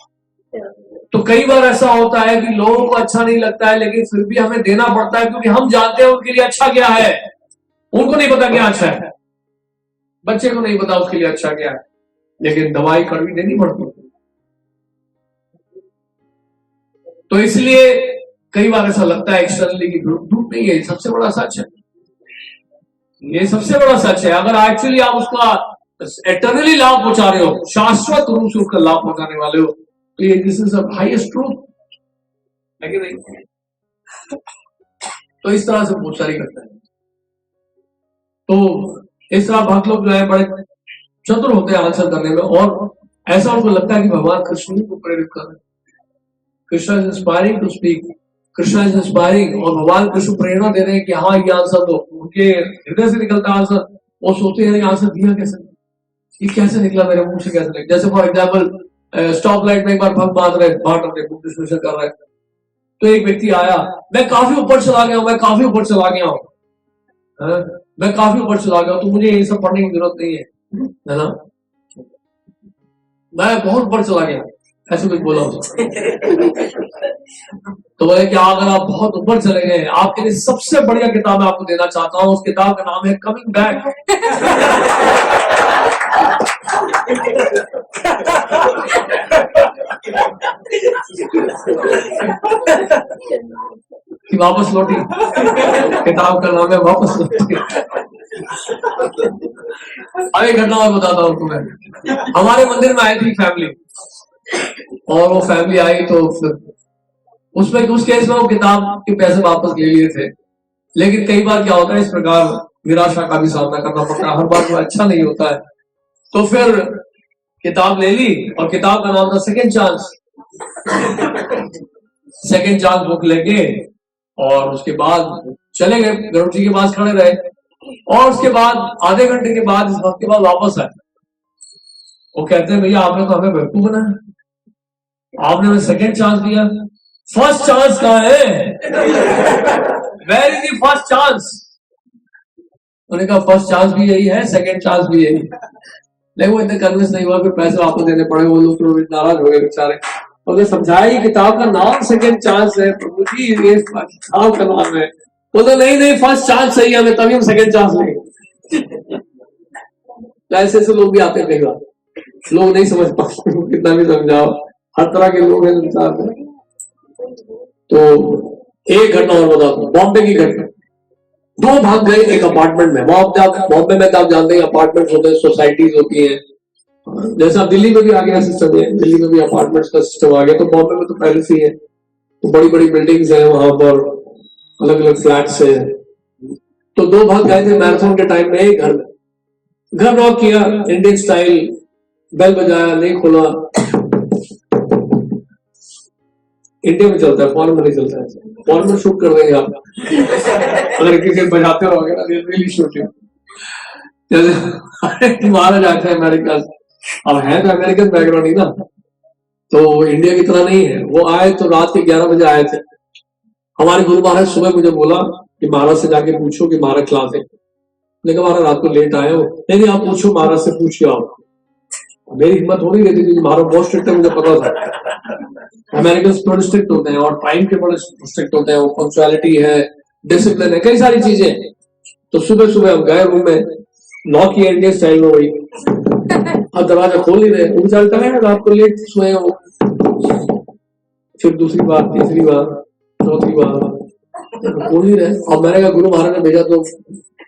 तो कई बार ऐसा होता है कि लोगों को अच्छा नहीं लगता है, लेकिन फिर भी हमें देना पड़ता है, क्योंकि हम जानते हैं उनके लिए अच्छा क्या है। उनको नहीं पता क्या अच्छा है, बच्चे को नहीं पता उसके लिए अच्छा क्या है, लेकिन दवाई कड़वी देनी पड़ती है। तो इसलिए कई बार ऐसा लगता है एक्सटर्नली कि झूठ नहीं है, सबसे बड़ा सच है, ये सबसे बड़ा सच है। अगर एक्चुअली आप उसका एटर्नली लाभ पहुंचा रहे हो, शाश्वत रूप से उसका लाभ पहुंचाने वाले हो, तो ये this is the highest truth है कि नहीं? तो इस तरह से बहुत सारी करता है। तो इस तरह भक्त लोग जो है बड़े चतुर होते हैं आंसर करने में, और ऐसा उनको लगता है कि भगवान कृष्ण ही को प्रेरित कर रहे हैं। Krishna is inspiring to speak, Krishna is inspiring, और भगवान कृष्ण प्रेरणा दे रहे हैं कि हाँ ये आंसर दो। उनके हृदय से निकलता आंसर, वो सोचते हैं आंसर दिया कैसे, ये कैसे निकला मेरे मुंह से, कैसे निकला। जैसे फॉर एग्जाम्पल स्टॉप लाइट में एक बार भक्त बांट रहे बुक डिस्कशन कर रहे, तो एक व्यक्ति आया, मैं काफी ऊपर चला गया हूं, मैं काफी ऊपर चला गया हूं, मैं काफी ऊपर चला गया हूं, तो मुझे ये सब पढ़ने की जरूरत नहीं है ना, मैं बहुत ऊपर चला गया। ऐसे कुछ बोला उसने। तो बोले कि अगर आप बहुत ऊपर चले गए, आपके लिए सबसे बढ़िया किताब मैं आपको देना चाहता हूँ, उस किताब का नाम है कमिंग बैक। कि वापस लौटी, किताब का नाम है वापस लौटी। अब एक घटना मैं बताता हूँ तुम्हें। हमारे मंदिर में आई थी फैमिली, और वो फैमिली आई तो फिर उसमें उस केस में वो किताब के पैसे वापस ले लिए थे। लेकिन कई बार क्या होता है, इस प्रकार निराशा का भी सामना करना पड़ता है, हर बार वो अच्छा नहीं होता है। तो फिर किताब ले ली, और किताब का नाम था second chance. Second chance book लेके और उसके बाद चले गए, गरुड़ जी के पास खड़े रहे, और उसके बाद आधे घंटे के बाद, इस वक्त के बाद वापस आए। वो कहते हैं भैया आपने तो हमें बेवकूफ बनाया, आपने हमें सेकेंड चांस दिया, फर्स्ट चांस कहाँ है? Where is the first chance? उन्होंने कहा फर्स्ट चांस भी यही है, सेकेंड चांस भी यही है। लेकिन वो इतने कन्विंस नहीं हुआ, फिर पैसे वापस देने पड़े। वो लोग तो नाराज हो गए बेचारे। उन्होंने समझाया किताब का नाम सेकेंड चांस है प्रभु जी, ये किताब का नाम है। बोलते नहीं फर्स्ट चांस सही है, तभी हम सेकेंड चांस लेंगे। ऐसे ऐसे लोग भी आते हैं, कई बार लोग नहीं समझ पाते, कितना भी समझाओ, हर तरह के लोग हैं संसार में। तो एक घटना और बताता हूं, बॉम्बे की घटना। दो भाग गए एक अपार्टमेंट में। बॉम्बे में तो आप जानते हैं अपार्टमेंट होते हैं, सोसाइटीज होती है। जैसा दिल्ली में भी आ गया सिस्टम है, दिल्ली में भी अपार्टमेंट्स का सिस्टम आ गया, तो बॉम्बे में तो पहले से ही है। तो बड़ी बड़ी बिल्डिंग्स है वहां पर, अलग अलग फ्लैट्स है। तो दो भाग गए थे मैराथन के टाइम में। एक घर नॉक किया, इंडियन स्टाइल, बेल बजाया, नहीं खोला। इंडिया में चलता है, फॉरेन में नहीं चलता है। फॉरेन में शूट कर देंगे आप अगर किसी बजाते रहोगे ना, रियली शूटिंग। जैसे महाराज आते हैं अमेरिका से, अब है तो अमेरिकन बैकग्राउंड ही ना, तो इंडिया की तरह नहीं है। वो आए तो रात के 11 बजे आए थे। हमारे गुरु महाराज सुबह मुझे बोला कि महाराज से जाके पूछो कि महाराज क्लास है। लेकिन महाराज रात को लेट आए हो। नहीं आप पूछो, महाराज से पूछिए आप। मेरी हिम्मत हो नहीं रहती थी, महाराज बहुत स्ट्रिक्ट है, मुझे पता था। अमेरिकन थोड़े स्ट्रिक्ट होते हैं, और टाइम के बड़े स्ट्रिक्ट होते हैं। वो पंक्चुअलिटी है, डिसिप्लिन है, कई सारी चीजें। तो सुबह सुबह हम गए रूम में, लॉक किया इंडियन स्टाइल में वही। अब दरवाजा खोल नहीं रहे, वो चलता है रात को लेट सोए हो। फिर दूसरी बार, तीसरी बार, चौथी बार खोल नहीं रहे। अब मैंने कहा गुरु महाराज ने भेजा तो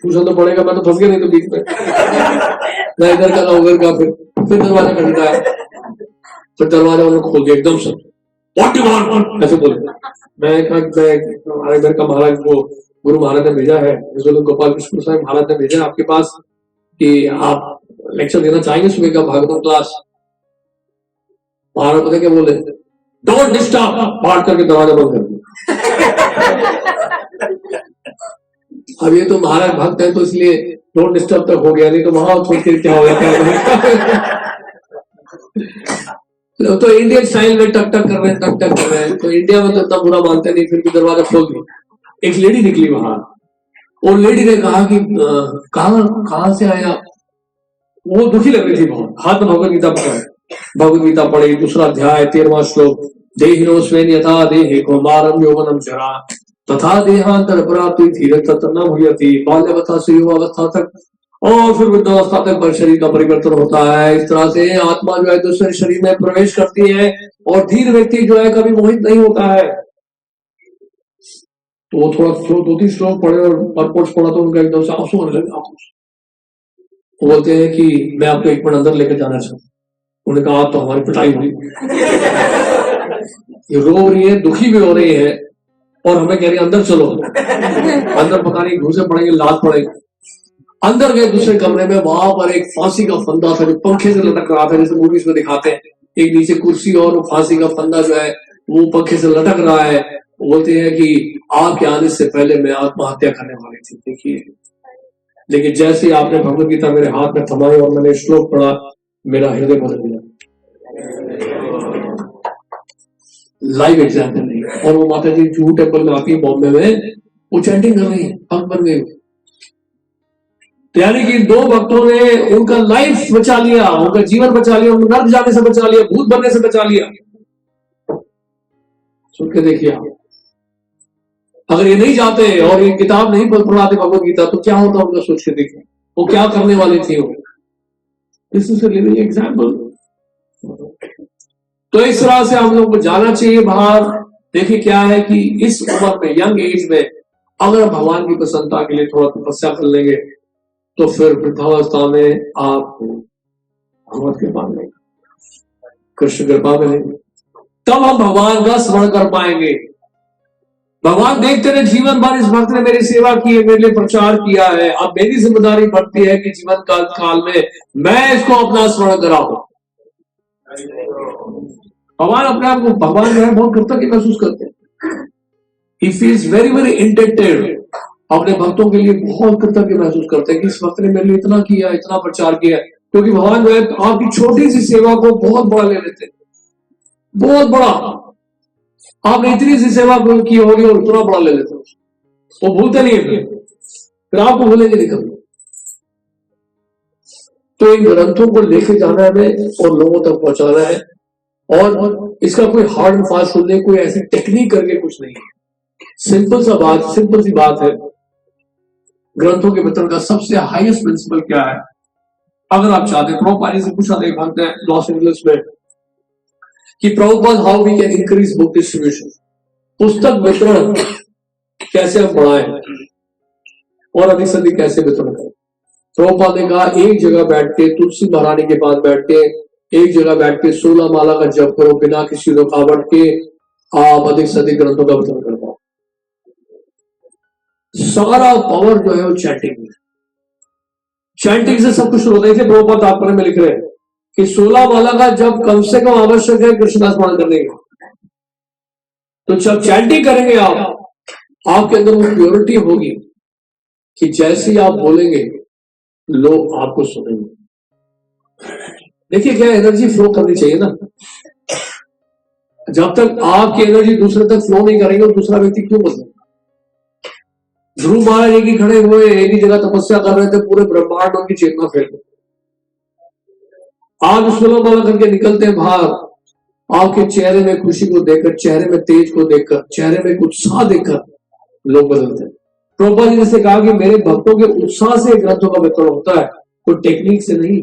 पूछना तो पड़ेगा, मैं तो फंस गया नहीं तो बीच में। मैं इधर का उधर का, फिर दरवाजा खटखटाया। फिर दरवाजा उन्होंने खोल दिया एकदम से, व्हाट यू वांट, ऐसे बोले। मैं कहा हमारे घर का महाराज को गुरु महाराज ने भेजा है, गोपाल कृष्ण साहब महाराज ने भेजा आपके पास कि आप लेक्चर देना चाहेंगे सुबह का भागवत क्लास। महाराज पता क्या बोले, डोंट डिस्टर्ब, पाठ करके दरवाजा बंद कर दिया। अब ये तो महाराज भक्त है तो इसलिए डोंट डिस्टर्ब तक हो गया, नहीं तो वहां थोड़ी देर क्या हो गया। तो इंडियन स्टाइल में टक टक कर रहे हैं। तो इंडिया में तो इतना बुरा मानते नहीं, फिर भी दरवाजा खोल दिया। एक लेडी निकली वहां, और लेडी ने कहा कि कहां से आए आप? वो दुखी लग रही थी बहुत। हाथ में भगवत गीता पढ़ा, भगवत गीता पढ़ी, दूसरा अध्याय 13वां श्लोक, देहिनो स्वेन यथा देहे कौमारम यौवनम जरा तथा देहांतर प्राप्ति धीरे तत्र न भूयति, बाल्यावस्था से युवावस्था तक और फिर वृद्धावस्था तक पर शरीर का परिवर्तन होता है। इस तरह से आत्मा जो है दूसरे शरीर में प्रवेश करती है, और धीर व्यक्ति जो है कभी मोहित नहीं होता है। तो वो थोड़ा श्लोक, 2-3 श्लोक पढ़े और परपोर्ट्स पढ़ा तो उनका एकदम से आंसू आने लगे। वो बोलते हैं कि मैं आपको एक मिनट अंदर लेकर जाना चाहूँ। उन्होंने कहा आप तो हमारी पिटाई हुई। ये रो रही है, दुखी भी हो रही है, और हमें कह रही है अंदर चलो। अंदर पता नहीं घूसे पड़ेंगे, लात पड़ेंगे। अंदर गए दूसरे कमरे में, वहां पर एक फांसी का फंदा था जो पंखे से लटक रहा था, जैसे मूवीज में दिखाते हैं। एक नीचे कुर्सी और वो फांसी का फंदा जो है वो पंखे से लटक रहा है। बोलते हैं कि आपके आने से पहले मैं आत्महत्या करने वाली थी, देखिए। लेकिन जैसे ही आपने भगवत गीता मेरे हाथ में थमाई और मैंने श्लोक पढ़ा, मेरा हृदय बदल गया। लाइव एग्जाम्पल नहीं। और वो माता जी जूहू टेम्पल में आती है बॉम्बे में, वो चैंटिंग कर रही है, भक्त बन गई। यानी कि दो भक्तों ने उनका लाइफ बचा लिया, उनका जीवन बचा लिया, उनको नर्क जाने से बचा लिया, भूत बनने से बचा लिया। सुन के देखिए आप, अगर ये नहीं जाते और ये किताब नहीं पढ़ाते भगवत गीता तो क्या होता उनका, सोच के देखिए वो क्या करने वाले थे वो। This is a living example. तो इस तरह से हम लोग को जाना चाहिए बाहर। देखिए क्या है कि इस उम्र में, यंग एज में, अगर भगवान की प्रसन्नता के लिए थोड़ा तपस्या कर लेंगे तो फिर वृद्धावस्था में आप भगवत कृपा मिलेगी, कृष्ण कृपा मिलेगी, तब हम भगवान का स्मरण कर पाएंगे। भगवान देखते रहे जीवन भर इस भक्त ने मेरी सेवा की है, मेरे लिए प्रचार किया है, अब मेरी जिम्मेदारी बढ़ती है कि जीवन काल में मैं इसको अपना स्मरण कराऊं। भगवान अपने आप को, भगवान जो है बहुत कृतज्ञ महसूस करते हैं। He feels very very indebted, अपने भक्तों के लिए बहुत कृतज्ञ महसूस करते हैं कि इस भक्त ने मेरे लिए इतना किया, इतना प्रचार किया, क्योंकि भगवान जो है आपकी छोटी सी सेवा को बहुत बड़ा ले लेते हैं, बहुत बड़ा। आपने इतनी सी सेवा की होगी और उतना बड़ा ले लेते, वो भूलते नहीं है, फिर आपको भूलेंगे नहीं कभी। तो इन ग्रंथों को लेके जाना है हमें और लोगों तक पहुंचाना है, और इसका कोई हार्ड एंड फास्ट रूल नहीं, कोई ऐसी टेक्निक करके कुछ नहीं है। सिंपल सी बात है। ग्रंथों के वितरण का सबसे हाईएस्ट प्रिंसिपल क्या है? अगर आप चाहते हैं, प्रभुपाद से पूछा था भागते हैं लॉस एंजलिस में कि Prabhupada how we can increase book distribution, पुस्तक वितरण कैसे हम बढ़ाएं और अधिक से अधिक कैसे वितरण करें। प्रभुपाद ने कहा एक जगह बैठ के, तुलसी महारानी के पास बैठ के, एक जगह बैठ के 16 माला का जप करो, बिना किसी रुकावट के आप अधिक से अधिक ग्रंथों का वितरण कर पाओ। सारा पावर जो है वो चैंटिंग में, चैंटिंग से सब कुछ होता है। प्रभुपाद तात्पर्य में लिख रहे हैं कि 16 माला का जब कम से कम आवश्यक है कृष्ण का स्मरण करने का। तो जब चैंटिंग करेंगे आप, आपके अंदर वो प्योरिटी होगी कि जैसे ही आप बोलेंगे लोग आपको सुनेंगे। देखिए क्या एनर्जी फ्लो करनी चाहिए ना। जब तक आपकी एनर्जी दूसरे तक फ्लो नहीं करेंगे तो दूसरा व्यक्ति क्यों बदलेगा? ध्रुव महाराज एक ही खड़े हुए, एक ही जगह तपस्या कर रहे थे, पूरे ब्रह्मांड उनकी चेतना फैल गई। आज 16 माला करके निकलते हैं बाहर, आपके चेहरे में खुशी को देखकर, चेहरे में तेज को देखकर, चेहरे में उत्साह देखकर लोग बदलते हैं। प्रभुपाद जी ने से कहा कि मेरे भक्तों के उत्साह से ग्रंथों का वितरण होता है, कोई टेक्निक से नहीं।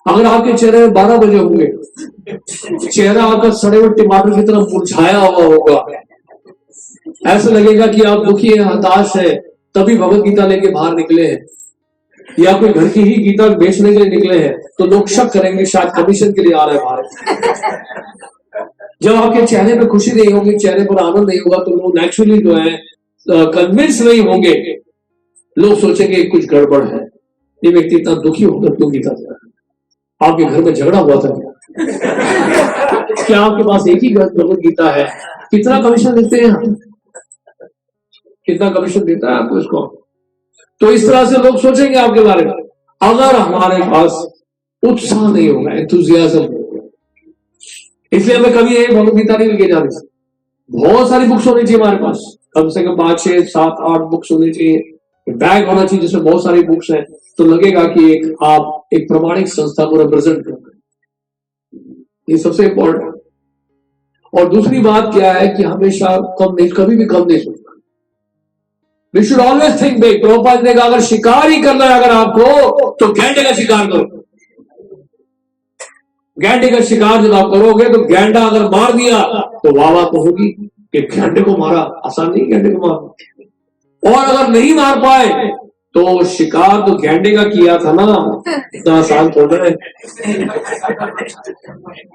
अगर आपके चेहरे में 12 बजे होंगे, चेहरा आपका सड़े हुए टमाटर की तरह मुरझाया हुआ होगा, ऐसा लगेगा कि आप दुखी है, हताश है, तभी भगवत गीता लेके बाहर निकले हैं, या कोई घर की ही गीता बेचने के लिए निकले हैं, तो लोग शक करेंगे शायद कमीशन के लिए आ रहे हैं बाहर। जब आपके चेहरे पे खुशी नहीं होगी, चेहरे पर आनंद नहीं होगा, तो लोग नेचुरली जो है कन्विंस नहीं होंगे। लोग सोचेंगे कुछ गड़बड़ है, ये व्यक्ति इतना दुखी होकर क्यों गीता दे रहा है? आपके घर में झगड़ा हुआ था क्या आपके पास एक ही भगवत गीता है? कितना कमीशन देते हैं हम? कितना कमीशन देता है आपको इसको? तो इस तरह से लोग सोचेंगे आपके बारे में। अगर हमारे पास उत्साह नहीं होगा, एंथुसियाज्म नहीं होगा, इसलिए हमें कभी एक भगवत गीता नहीं लेके जानी चाहिए। बहुत सारी बुक्स होनी चाहिए हमारे पास, कम से कम 5, 6, 7, 8 बुक्स होनी चाहिए। बैग होना चाहिए जिसमें बहुत सारी बुक्स हैं, तो लगेगा कि आप एक प्रमाणिक संस्था को रिप्रेजेंट कर रहे हैं। ये सबसे इंपॉर्टेंट। और दूसरी बात क्या है कि हमेशा कभी भी कम नहीं सोचना। We should always think big. Prabhupada ने कहा अगर शिकार ही करना है अगर आपको, तो गैंडे का शिकार करो। गैंडे का शिकार जब आप करोगे तो गैंडा अगर मार दिया तो वाह तो होगी कि गैंडे को मारा। आसान नहीं गैंडे को मारना। और अगर नहीं मार पाए तो शिकार तो गैंडे का किया था ना, इतना आसान थोड़ा है।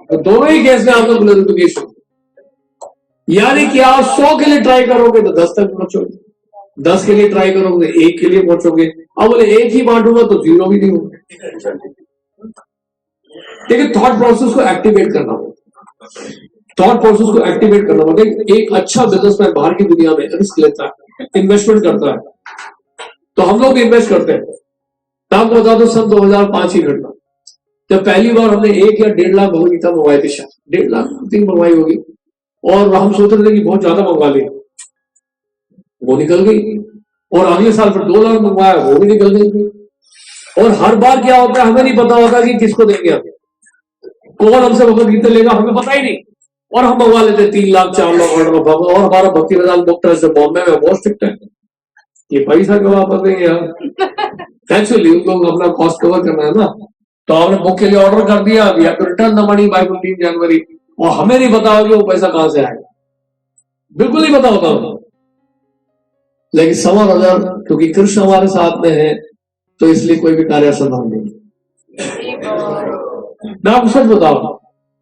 तो दोनों ही केस में आपका ग्लोरिफिकेशन, यानी कि आप 100 के लिए ट्राई करोगे तो 10 तक पहुंचोगे, 10 के लिए ट्राई करोगे 1 के लिए पहुंचोगे। अब बोले 1 ही बांटूंगा तो 0 भी नहीं होगा। देखिए थॉट प्रोसेस को एक्टिवेट करना होगा, थॉट प्रोसेस को एक्टिवेट करना होगा। एक अच्छा बिजनेसमैन बाहर की दुनिया में रिस्क लेता है, इन्वेस्टमेंट करता है, तो हम लोग भी इन्वेस्ट करते हैं। तो आपको बता दो सन 2005 की घटना, जब पहली बार हमने 1 या 1.5 लाख भगवत गीता मंगवाई थी, शायद 1.5 लाख मंगवाई होगी, और हम सोच रहे थे कि बहुत ज्यादा मंगवा ली, वो निकल गई। और अगले साल फिर 2 लाख मंगवाया, वो भी निकल गई। और हर बार क्या होता है हमें नहीं पता होता कि किसको देंगे हम, कौन हमसे भगवत गीता लेगा, हमें पता ही नहीं। और हम मंगवा लेते 3 लाख 4 लाख ऑर्डर। और हमारा भक्ति प्रधान बुक ट्रस्ट बॉम्बे में बहुत स्ट्रिक्ट है, ये पैसा क्यों वापस देंगे यार। एक्चुअली उन लोग अपना कॉस्ट कवर करना है ना, तो आपने बुक के लिए ऑर्डर कर दिया, we have to return the money by 15 January, और हमें नहीं पता होगा वो पैसा कहां से आएगा, बिल्कुल नहीं पता होता। लेकिन समर अगर क्योंकि कृष्ण हमारे साथ में है तो इसलिए कोई भी कार्य असंभव नहीं। मैं आपको सच बताऊं,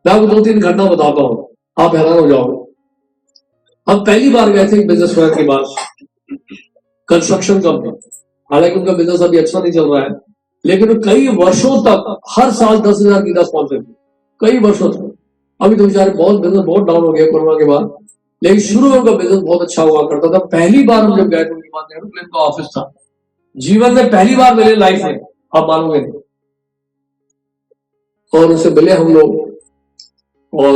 मैं आपको 2-3 घटना बताता हूं, आप हैरान हो जाओगे। हम पहली बार गए थे बिजनेसमैन के पास, कंस्ट्रक्शन कंपनी, हालांकि उनका बिजनेस अभी अच्छा नहीं चल रहा है, लेकिन वो कई वर्षों तक हर साल 10,000 की 10 स्पॉन्सर, कई वर्षों तक। अभी तो बेचारे बहुत बिजनेस बहुत डाउन हो गया कोरोना के बाद, लेकिन शुरू में उनका बिजनेस बहुत अच्छा हुआ करता था। पहली बार हम जब गए थे उनके पास, एरोप्लेन का ऑफिस था, जीवन में पहली बार मिले लाइफ में, आप मानोगे नहीं। और उनसे मिले हम लोग और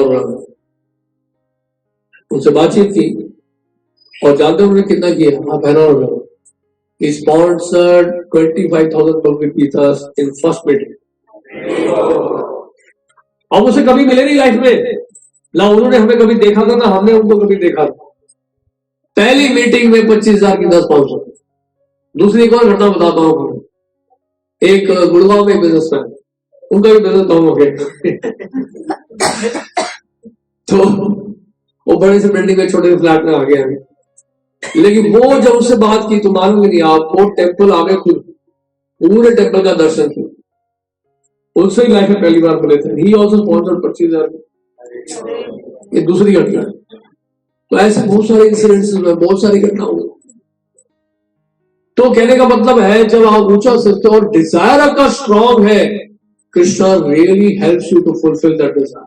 उनसे बातचीत की, और जानते उन्होंने कितना किया, आप हैरान हो जाओ। He sponsored 25,000 Bhagavad in first meeting। हम उसे कभी मिले नहीं लाइफ में, ना उन्होंने हमें कभी देखा था, ना हमने उनको कभी देखा था। पहली मीटिंग में 25,000 की 10 स्पॉन्सर। दूसरी एक और घटना बताता हूँ, एक गुड़गांव में बिजनेसमैन, उनका भी बिजनेस डाउन हो गया तो वो बड़े से बिल्डिंग में छोटे से फ्लैट में आ गया, लेकिन वो जब उससे बात की तो मालूम नहीं आपको, टेम्पल आ गए खुद, पूरे टेम्पल का दर्शन किया, उनसे ही लाइफ में पहली बार मिले थे। He also sponsored 25,000। ये दूसरी घटना है। तो ऐसे बहुत सारे इंसिडेंट्स में बहुत सारी घटना हुई। तो कहने का मतलब है, जब आप ऊंचा सोचते हो और डिजायर आपका स्ट्रॉन्ग है, Krishna really helps you to fulfil that desire.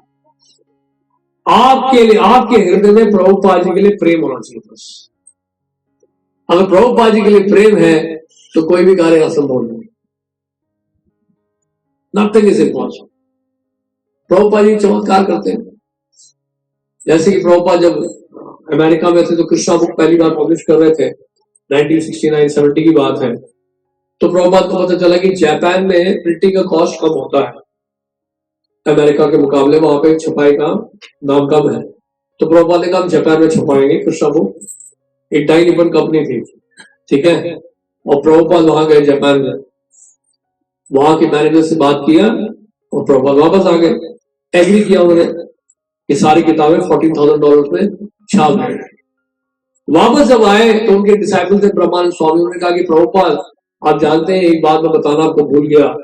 आपके लिए, आपके हृदय में प्रभुपाद जी के लिए प्रेम होना चाहिए बस। अगर प्रभुपाद जी के लिए प्रेम है तो कोई भी कार्य असंभव नहीं, nothing is impossible. Prabhupada ji चमत्कार करते हैं, जैसे कि प्रभुपाद जब अमेरिका में थे तो कृष्णा बुक पहली बार पब्लिश कर रहे थे, 1969-70 की बात है। तो प्रभुपाद को पता चला कि जापान में प्रिंटिंग का कॉस्ट कम होता है अमेरिका के मुकाबले, वहां पे छपाई का दाम कम है। तो प्रभुपाद ने कहा हम जापान में छपाएंगे कृष्णा बुक। एक डाई निपन कंपनी थी, ठीक है, और प्रभुपाद वहां गए जापान में, वहां के मैनेजर से बात किया और प्रभुपाद वापस आ गए। एग्री किया उन्होंने कि सारी किताबें $14,000 में छाप दें। वापस जब आए तो उनके डिसाइपल थे ब्रह्मानंद स्वामी, उन्होंने कहा कि प्रभुपाद आप जानते हैं, एक बात मैं बताना आपको भूल गया,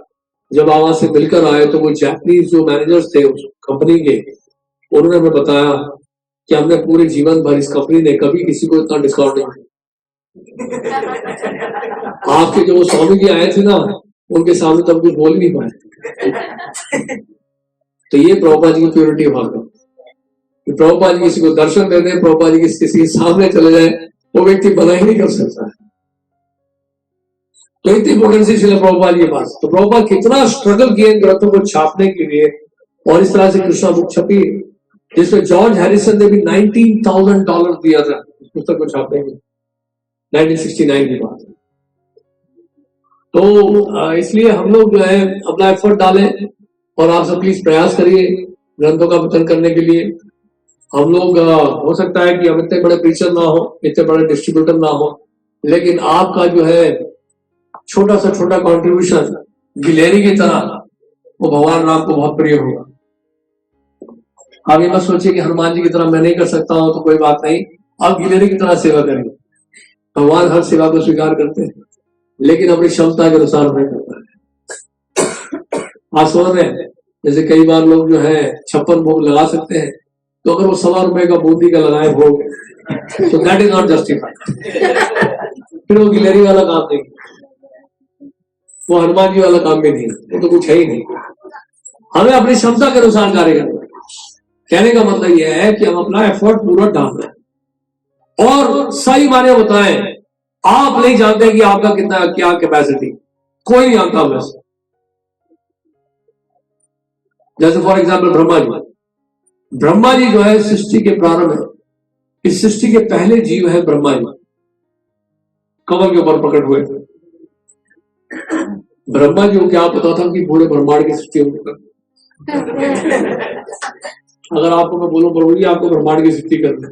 जब आप वहां से मिलकर आए तो वो जापानीज जो मैनेजर्स थे उस कंपनी के, उन्होंने हमें बताया कि हमने पूरे जीवन भर इस कंपनी ने कभी किसी को इतना डिस्काउंट नहीं दिया। आपके जो स्वामी जी आए थे ना, उनके सामने तब कुछ बोल नहीं पाए। तो ये प्रभुपाद जी की प्योरिटी वहां का, प्रभुपाद जी किसी को दर्शन दे दें, प्रभुपाद जी किसी के सामने चले जाए, वो व्यक्ति बना ही नहीं कर सकता है। तो इतनी पोटेंसी चले प्रभुपाद के पास। तो प्रभुपाद कितना स्ट्रगल किए इन ग्रंथों को छापने के लिए, और इस तरह से कृष्णा बुक छपी, जिसमें जॉर्ज हैरिसन ने भी $19,000 दिया था इस पुस्तक को छापने में, 1969 की बात। तो इसलिए हम लोग जो है अपना एफर्ट डालें, और आप सब प्लीज प्रयास करिए ग्रंथों का वितरण करने के लिए। हम लोग हो सकता है कि हम इतने बड़े प्रीचर ना हो, इतने बड़े डिस्ट्रीब्यूटर ना हो, लेकिन आपका जो है छोटा सा छोटा कॉन्ट्रीब्यूशन गिलहरी की तरह वो भगवान राम को बहुत प्रिय होगा। आप ये मत सोचिए कि हनुमान जी की तरह मैं नहीं कर सकता हूं तो कोई बात नहीं, आप गिलहरी की तरह सेवा करेंगे। भगवान हर सेवा को स्वीकार करते हैं, लेकिन अपनी क्षमता के अनुसार नहीं करता है। आप समझ रहे हैं, जैसे कई बार लोग जो है 56 भोग लगा सकते हैं, तो अगर वो ₹100 का बूंदी का लगाए भोग, तो दैट इज नॉट जस्टिफाइड। फिर वो गिलहरी वाला काम नहीं, वो हनुमान जी वाला काम भी नहीं, वो तो कुछ है ही नहीं। हमें अपनी क्षमता के अनुसार कार्य करना है। कहने का मतलब यह है कि हम अपना एफर्ट पूरा डाल रहे हैं, और सही माने बताएं, आप नहीं जानते कि आपका कितना क्या कैपेसिटी, कोई नहीं जानता वैसे। जैसे फॉर एग्जाम्पल ब्रह्मा जी जो है सृष्टि के प्रारंभ है, इस सृष्टि के पहले जीव है ब्रह्मा जी, कमल के ऊपर प्रकट हुए थे। ब्रह्मा जी को क्या पता था कि पूरे ब्रह्मांड की सृष्टि होगी। अगर आपको मैं बोलूं प्रभु जी आपको ब्रह्मांड की सृष्टि करना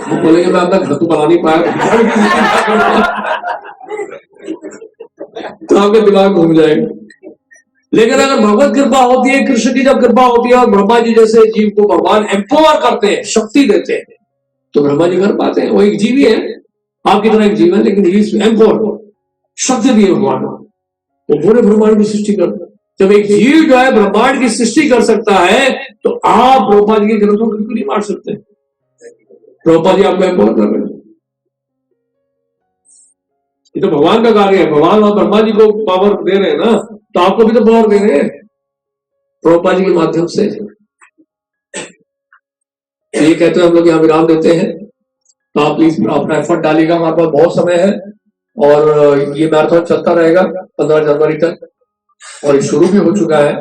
आप बोलेंगे मैं अपना घर तो बना नहीं पाया, तो आपके दिमाग घूम जाएगा। लेकिन अगर भगवत कृपा होती है, कृष्ण की जब कृपा होती है और ब्रह्मा जी जैसे जीव को भगवान एम्पावर करते हैं, शक्ति देते हैं, तो ब्रह्मा जी कर पाते हैं। वो एक जीव ही है, आपकी तरह एक जीव है, लेकिन एम्पावर शक्ति दी है भगवान को, वो पूरे ब्रह्मांड की सृष्टि करते हैं। जब एक जीव जो है ब्रह्मांड की सृष्टि कर सकता है, तो आप प्रभुपाद जी के ग्रंथों को क्यों नहीं मार सकते? प्रभुपाद जी आपको एम्पावर कर रहे हैं, ये तो भगवान का कार्य है। भगवान और ब्रह्मा जी को पावर दे रहे हैं ना, तो आपको भी तो पावर दे रहे हैं प्रभुपाद जी के माध्यम से। ये कहते हैं हम लोग यहाँ विराम देते हैं, तो आप प्लीज अपना एफर्ट डालिएगा, हमारे पास बहुत समय है और ये मैराथन चलता रहेगा 15 जनवरी तक, और ये शुरू भी हो चुका है,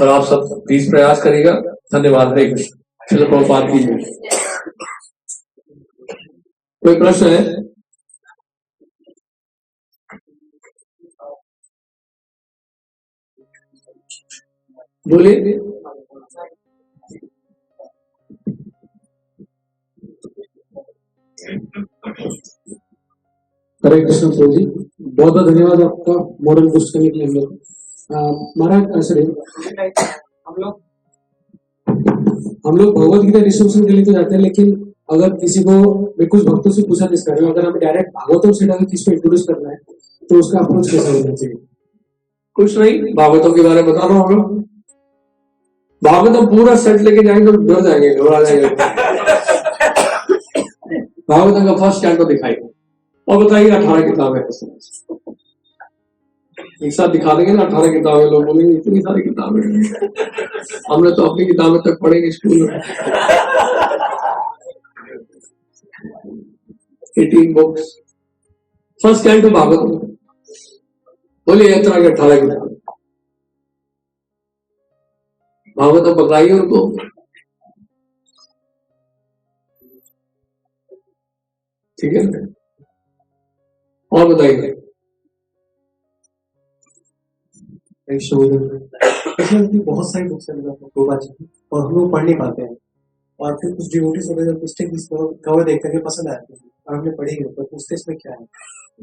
और आप सब प्लीज प्रयास करिएगा। धन्यवाद। हरे कृष्ण। चलो प्रभुपाद की कोई प्रश्न है? बोलिए। हरे कृष्ण प्रभु जी, बहुत बहुत धन्यवाद आपका मॉडल बूस्ट करने के लिए। महाराज सर, हम लोग भगवत गीता डिस्ट्रीब्यूशन के लिए तो जाते हैं, लेकिन अगर किसी को, मैं कुछ भक्तों से पूछा जिस कारण अगर हमें डायरेक्ट भागवतम से अगर किसी को इंट्रोड्यूस करना है तो उसका अप्रोच कैसा होना चाहिए? कुछ नहीं, भागवतम के बारे में बता रहा हूँ। हम लोग भागवतम पूरा सेट लेके जाएंगे तो डर जाएंगे, घबरा जाएंगे। भागवतम का फर्स्ट कैंटो दिखाएंगे और बताइए 18 किताबें एक साथ दिखा देंगे ना, 18 किताबें। लोग बोलेंगे इतनी सारी किताबें, हमने तो अपनी किताबें तक पढ़ेंगे स्कूल में। 18 बुक्स, फर्स्ट कैंटो भागवतम। बोलिए इस तरह के 18 किताबें भागवतम पकड़ाइए उनको। ठीक है, और बताइए। बहुत सारी बुक्स हैं गोवा जी की, और हम लोग पढ़ नहीं पाते हैं, और फिर कुछ डिवोटीज होते हैं जो पुस्तक कवर देख करके पसंद आती है और हमने पढ़ी है, पर पूछते इसमें क्या है,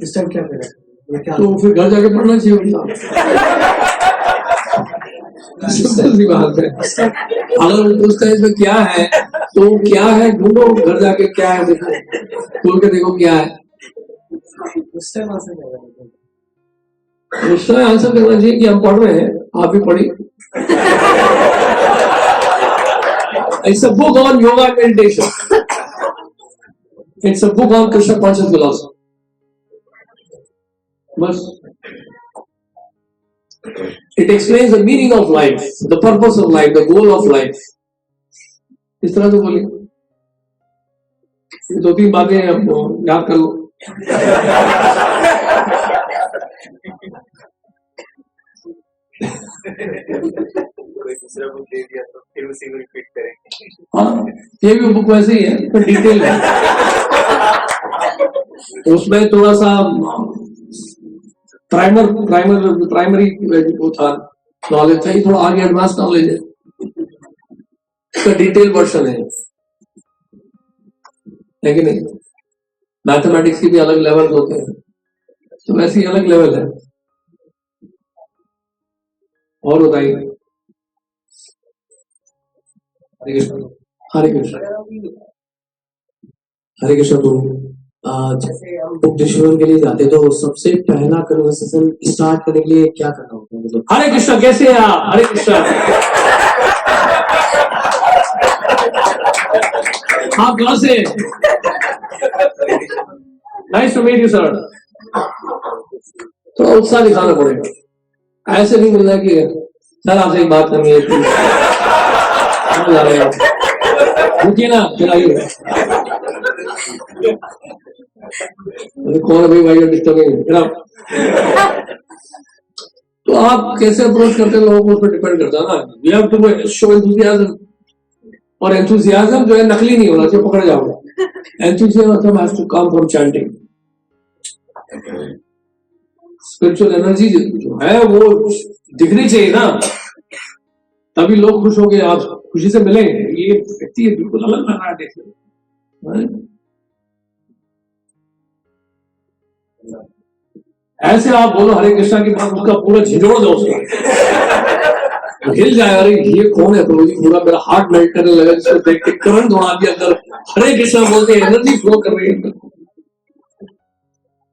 इस टाइम क्या करें? तो फिर घर जाके पढ़ना चाहिए उनका। बात है, अगर वो पूछता है इसमें क्या है, तो क्या है ढूंढो, घर जाके क्या है देखो, खोल के देखो क्या है। उस टाइम आंसर करना चाहिए कि हम पढ़ रहे हैं, आप भी पढ़िए। It's a book on yoga and meditation. It's a book on Krishna conscious philosophy. बस it explains the meaning of life, the purpose of life, the goal of life. इस तरह से बोलिए, 2-3 बातें याद कर लो। कोई दूसरा बुक दे दिया तो फिर उसी को रिपीट करेंगे। हाँ, ये भी बुक वैसे ही है, पर डिटेल है। उसमें थोड़ा सा प्राइमरी वो था, नॉलेज था, ये थोड़ा आगे एडवांस नॉलेज है, इसका डिटेल वर्जन है कि नहीं? मैथमेटिक्स की भी अलग लेवल होते हैं, तो वैसे ही अलग लेवल है। और बताइए। हरे कृष्ण। हरे कृष्ण। हरे कृष्ण प्रभु। जैसे हम बुक डिस्ट्रीब्यूशन के लिए जाते हैं तो सबसे पहला कन्वर्सेशन स्टार्ट करने के लिए क्या करना होता है? मतलब हरे कृष्ण, कैसे हैं आप? हरे कृष्ण। आप कहां से? Nice to meet you sir. तो उत्साह दिखाना पड़ेगा, ऐसे नहीं मिलना कि सर आपसे एक बात करनी है, रुकिए ना, चलाइए। कौन अभी भाई डिस्टर्बिंग। तो आप कैसे अप्रोच करते हैं लोगों को, उस पर डिपेंड करता है ना। We have to show enthusiasm, और एंथुसियाज्म जो है नकली नहीं होना चाहिए, पकड़ जाओगे। Enthusiasm has to come from chanting. Spiritual energy जो है वो दिखनी चाहिए ना। तभी लोग खुश हो गए, आप खुशी से मिले, ये व्यक्ति बिल्कुल अलग लग रहा है देखने में। ऐसे आप बोलो हरे कृष्णा की बात, उसका पूरा झिझोड़ दो उसका, हिल जाए, अरे ये कौन है प्रभु जी, पूरा मेरा हार्ट मेल्ट करने लगा जिसको देख के, करंट दौड़ा दिया अंदर, हरे कृष्णा बोलते एनर्जी फ्लो कर रही है।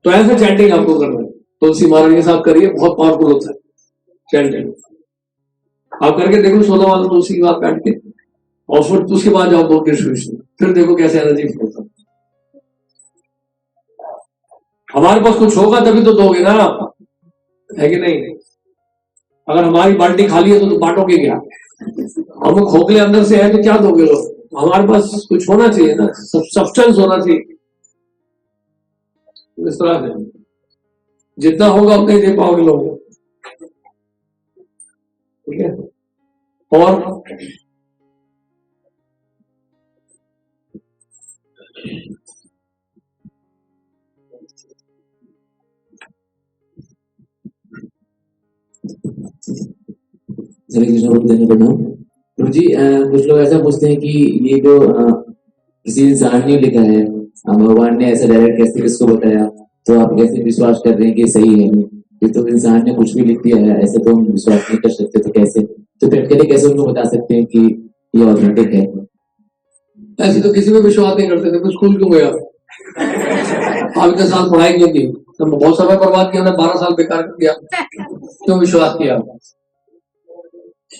तो ऐसे चैंटिंग आपको करना है, तुलसी महाराज के साथ करिए, बहुत पावरफुल होता है चैंटिंग। आप करके देखो 16 वाला तुलसी की बात काट के, और फिर उसके बाद जाओ बोल कृष्ण कृष्ण, फिर देखो कैसे एनर्जी फ्लो होता है। हमारे पास कुछ होगा तभी तो दोगे ना, है कि नहीं? अगर हमारी बाल्टी खाली है तो बांटोगे क्या? हम खोखले अंदर से है तो क्या दोगे लोग? हमारे पास कुछ होना चाहिए ना, सब्सटेंस होना चाहिए। इस तरह से जितना होगा उतना ही दे पाओगे लोग, ठीक है? और हरे कृष्ण भक्त प्रणाम। प्रभु जी, कुछ लोग ऐसा पूछते हैं कि ये जो किसी इंसान ने लिखा है, भगवान ने ऐसा डायरेक्ट कैसे किसको बताया, तो आप कैसे विश्वास कर रहे हैं कि सही है? ये तो इंसान ने कुछ भी लिख दिया है, ऐसे तो हम विश्वास नहीं कर सकते, तो कैसे, तो प्रैक्टिकली कैसे उनको बता सकते हैं कि ये ऑथेंटिक है? ऐसे तो किसी में विश्वास नहीं करते थे, तो स्कूल क्यों गया? आप इतने साल पढ़ाई क्यों की? तो बहुत समय बर्बाद किया, 12 साल बेकार कर दिया, क्यों विश्वास किया?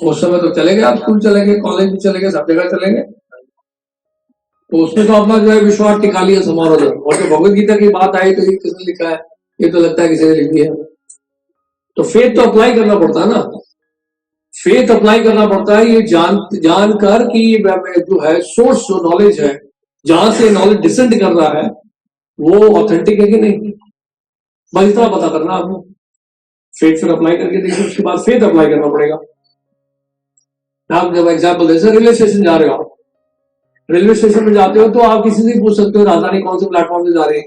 उस समय तो चले गए, आप स्कूल चले गए, कॉलेज भी चले गए, सब जगह चले गए, तो उसमें तो अपना जो है विश्वास टिका लिया समारोह। और जो भगवत गीता की बात आई तो ये किसने लिखा है, ये तो लगता है किसी ने लिख दिया। तो फेथ तो अप्लाई करना पड़ता है ना, फेथ अप्लाई करना पड़ता है, ये जान कर कि जो है सोर्स, जो नॉलेज है, जहां से नॉलेज डिसेंड कर रहा है, वो ऑथेंटिक है कि नहीं, बस इतना पता करना आपको। फेथ फिर अप्लाई करके देखिए, उसके बाद फेथ अप्लाई करना पड़ेगा। आप जब एग्जाम्पल जैसे रेलवे स्टेशन जा रहे हो, रेलवे स्टेशन में जाते हो तो आप किसी से पूछ सकते हो राजधानी कौन से प्लेटफॉर्म से जा रही है,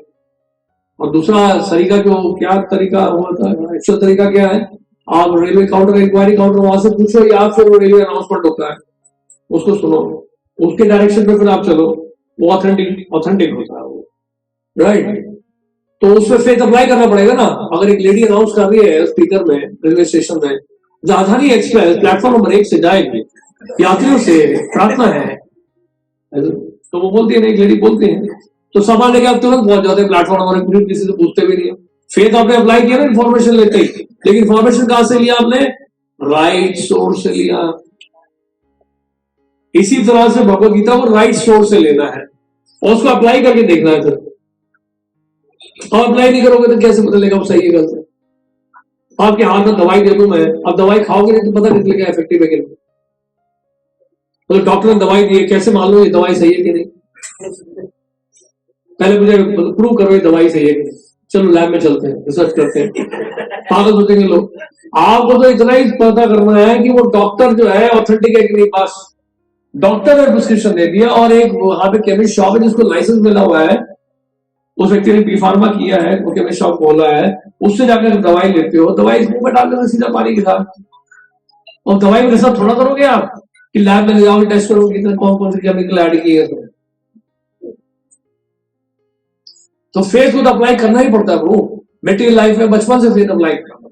और दूसरा तरीका जो क्या तरीका होता है, एक्चुअल तरीका क्या है, आप रेलवे काउंटर, इंक्वायरी काउंटर वहां से पूछो, या फिर वो रेलवे अनाउंसमेंट होता है उसको सुनो, उसके डायरेक्शन पे फिर आप चलो, वो ऑथेंटिक होता है वो, राइट? तो उसमें फेथ अप्लाई करना पड़ेगा ना। अगर एक लेडी अनाउंस कर रही है स्पीकर में रेलवे स्टेशन में, राजधानी एक्सप्रेस प्लेटफॉर्म नंबर 1 से जाएगी, यात्रियों से प्रार्थना है, तो वो बोलती है, नहीं लेडी बोलती है, तो सामान लेके आप तुरंत पहुंच जाते हैं प्लेटफॉर्म नंबर 1, किसी से पूछते भी नहीं। फेथ आपने अप्लाई किया ना इन्फॉर्मेशन लेते ही, लेकिन इन्फॉर्मेशन कहां से लिया आपने? राइट सोर्स से लिया। इसी तरह से भगवत गीता को राइट सोर्स से लेना है और उसको अप्लाई करके देखना है। फिर और अप्लाई नहीं करोगे तो कैसे पता चलेगा वो सही है गलत है? आपके हाथ में दवाई दे दूं मैं, अब दवाई खाओगे नहीं तो पता नहीं चलेगा इफेक्टिव है कि नहीं। तो डॉक्टर ने दवाई दी है, कैसे मालूम ये दवाई सही है कि नहीं? पहले मुझे प्रूव करो ये दवाई सही है कि नहीं, चलो लैब में चलते हैं, रिसर्च करते हैं, पागल होते हैं लोग। आपको तो इतना ही पता करना है कि वो डॉक्टर जो है ऑथेंटिक है कि नहीं। बस डॉक्टर ने प्रिस्क्रिप्शन दे दिया, और एक वहां पे केमिस्ट शॉप है जिसको लाइसेंस मिला हुआ है, उस व्यक्ति ने बी फार्मा किया है, वो केमिस्ट शॉप खोला है, उससे जाकर दवाई लेते हो, दवाई मुंह में डाल देते सीधा पानी के साथ, और दवाई में रिसर्च थोड़ा करोगे आप कि लैब में ले जाओगे टेस्ट करोगे कितने कौन कौन से केमिकल ऐड किए हैं। तो फेथ को तो अप्लाई करना ही पड़ता है ब्रो, मेटीरियल लाइफ में बचपन से फेथ अप्लाई करना।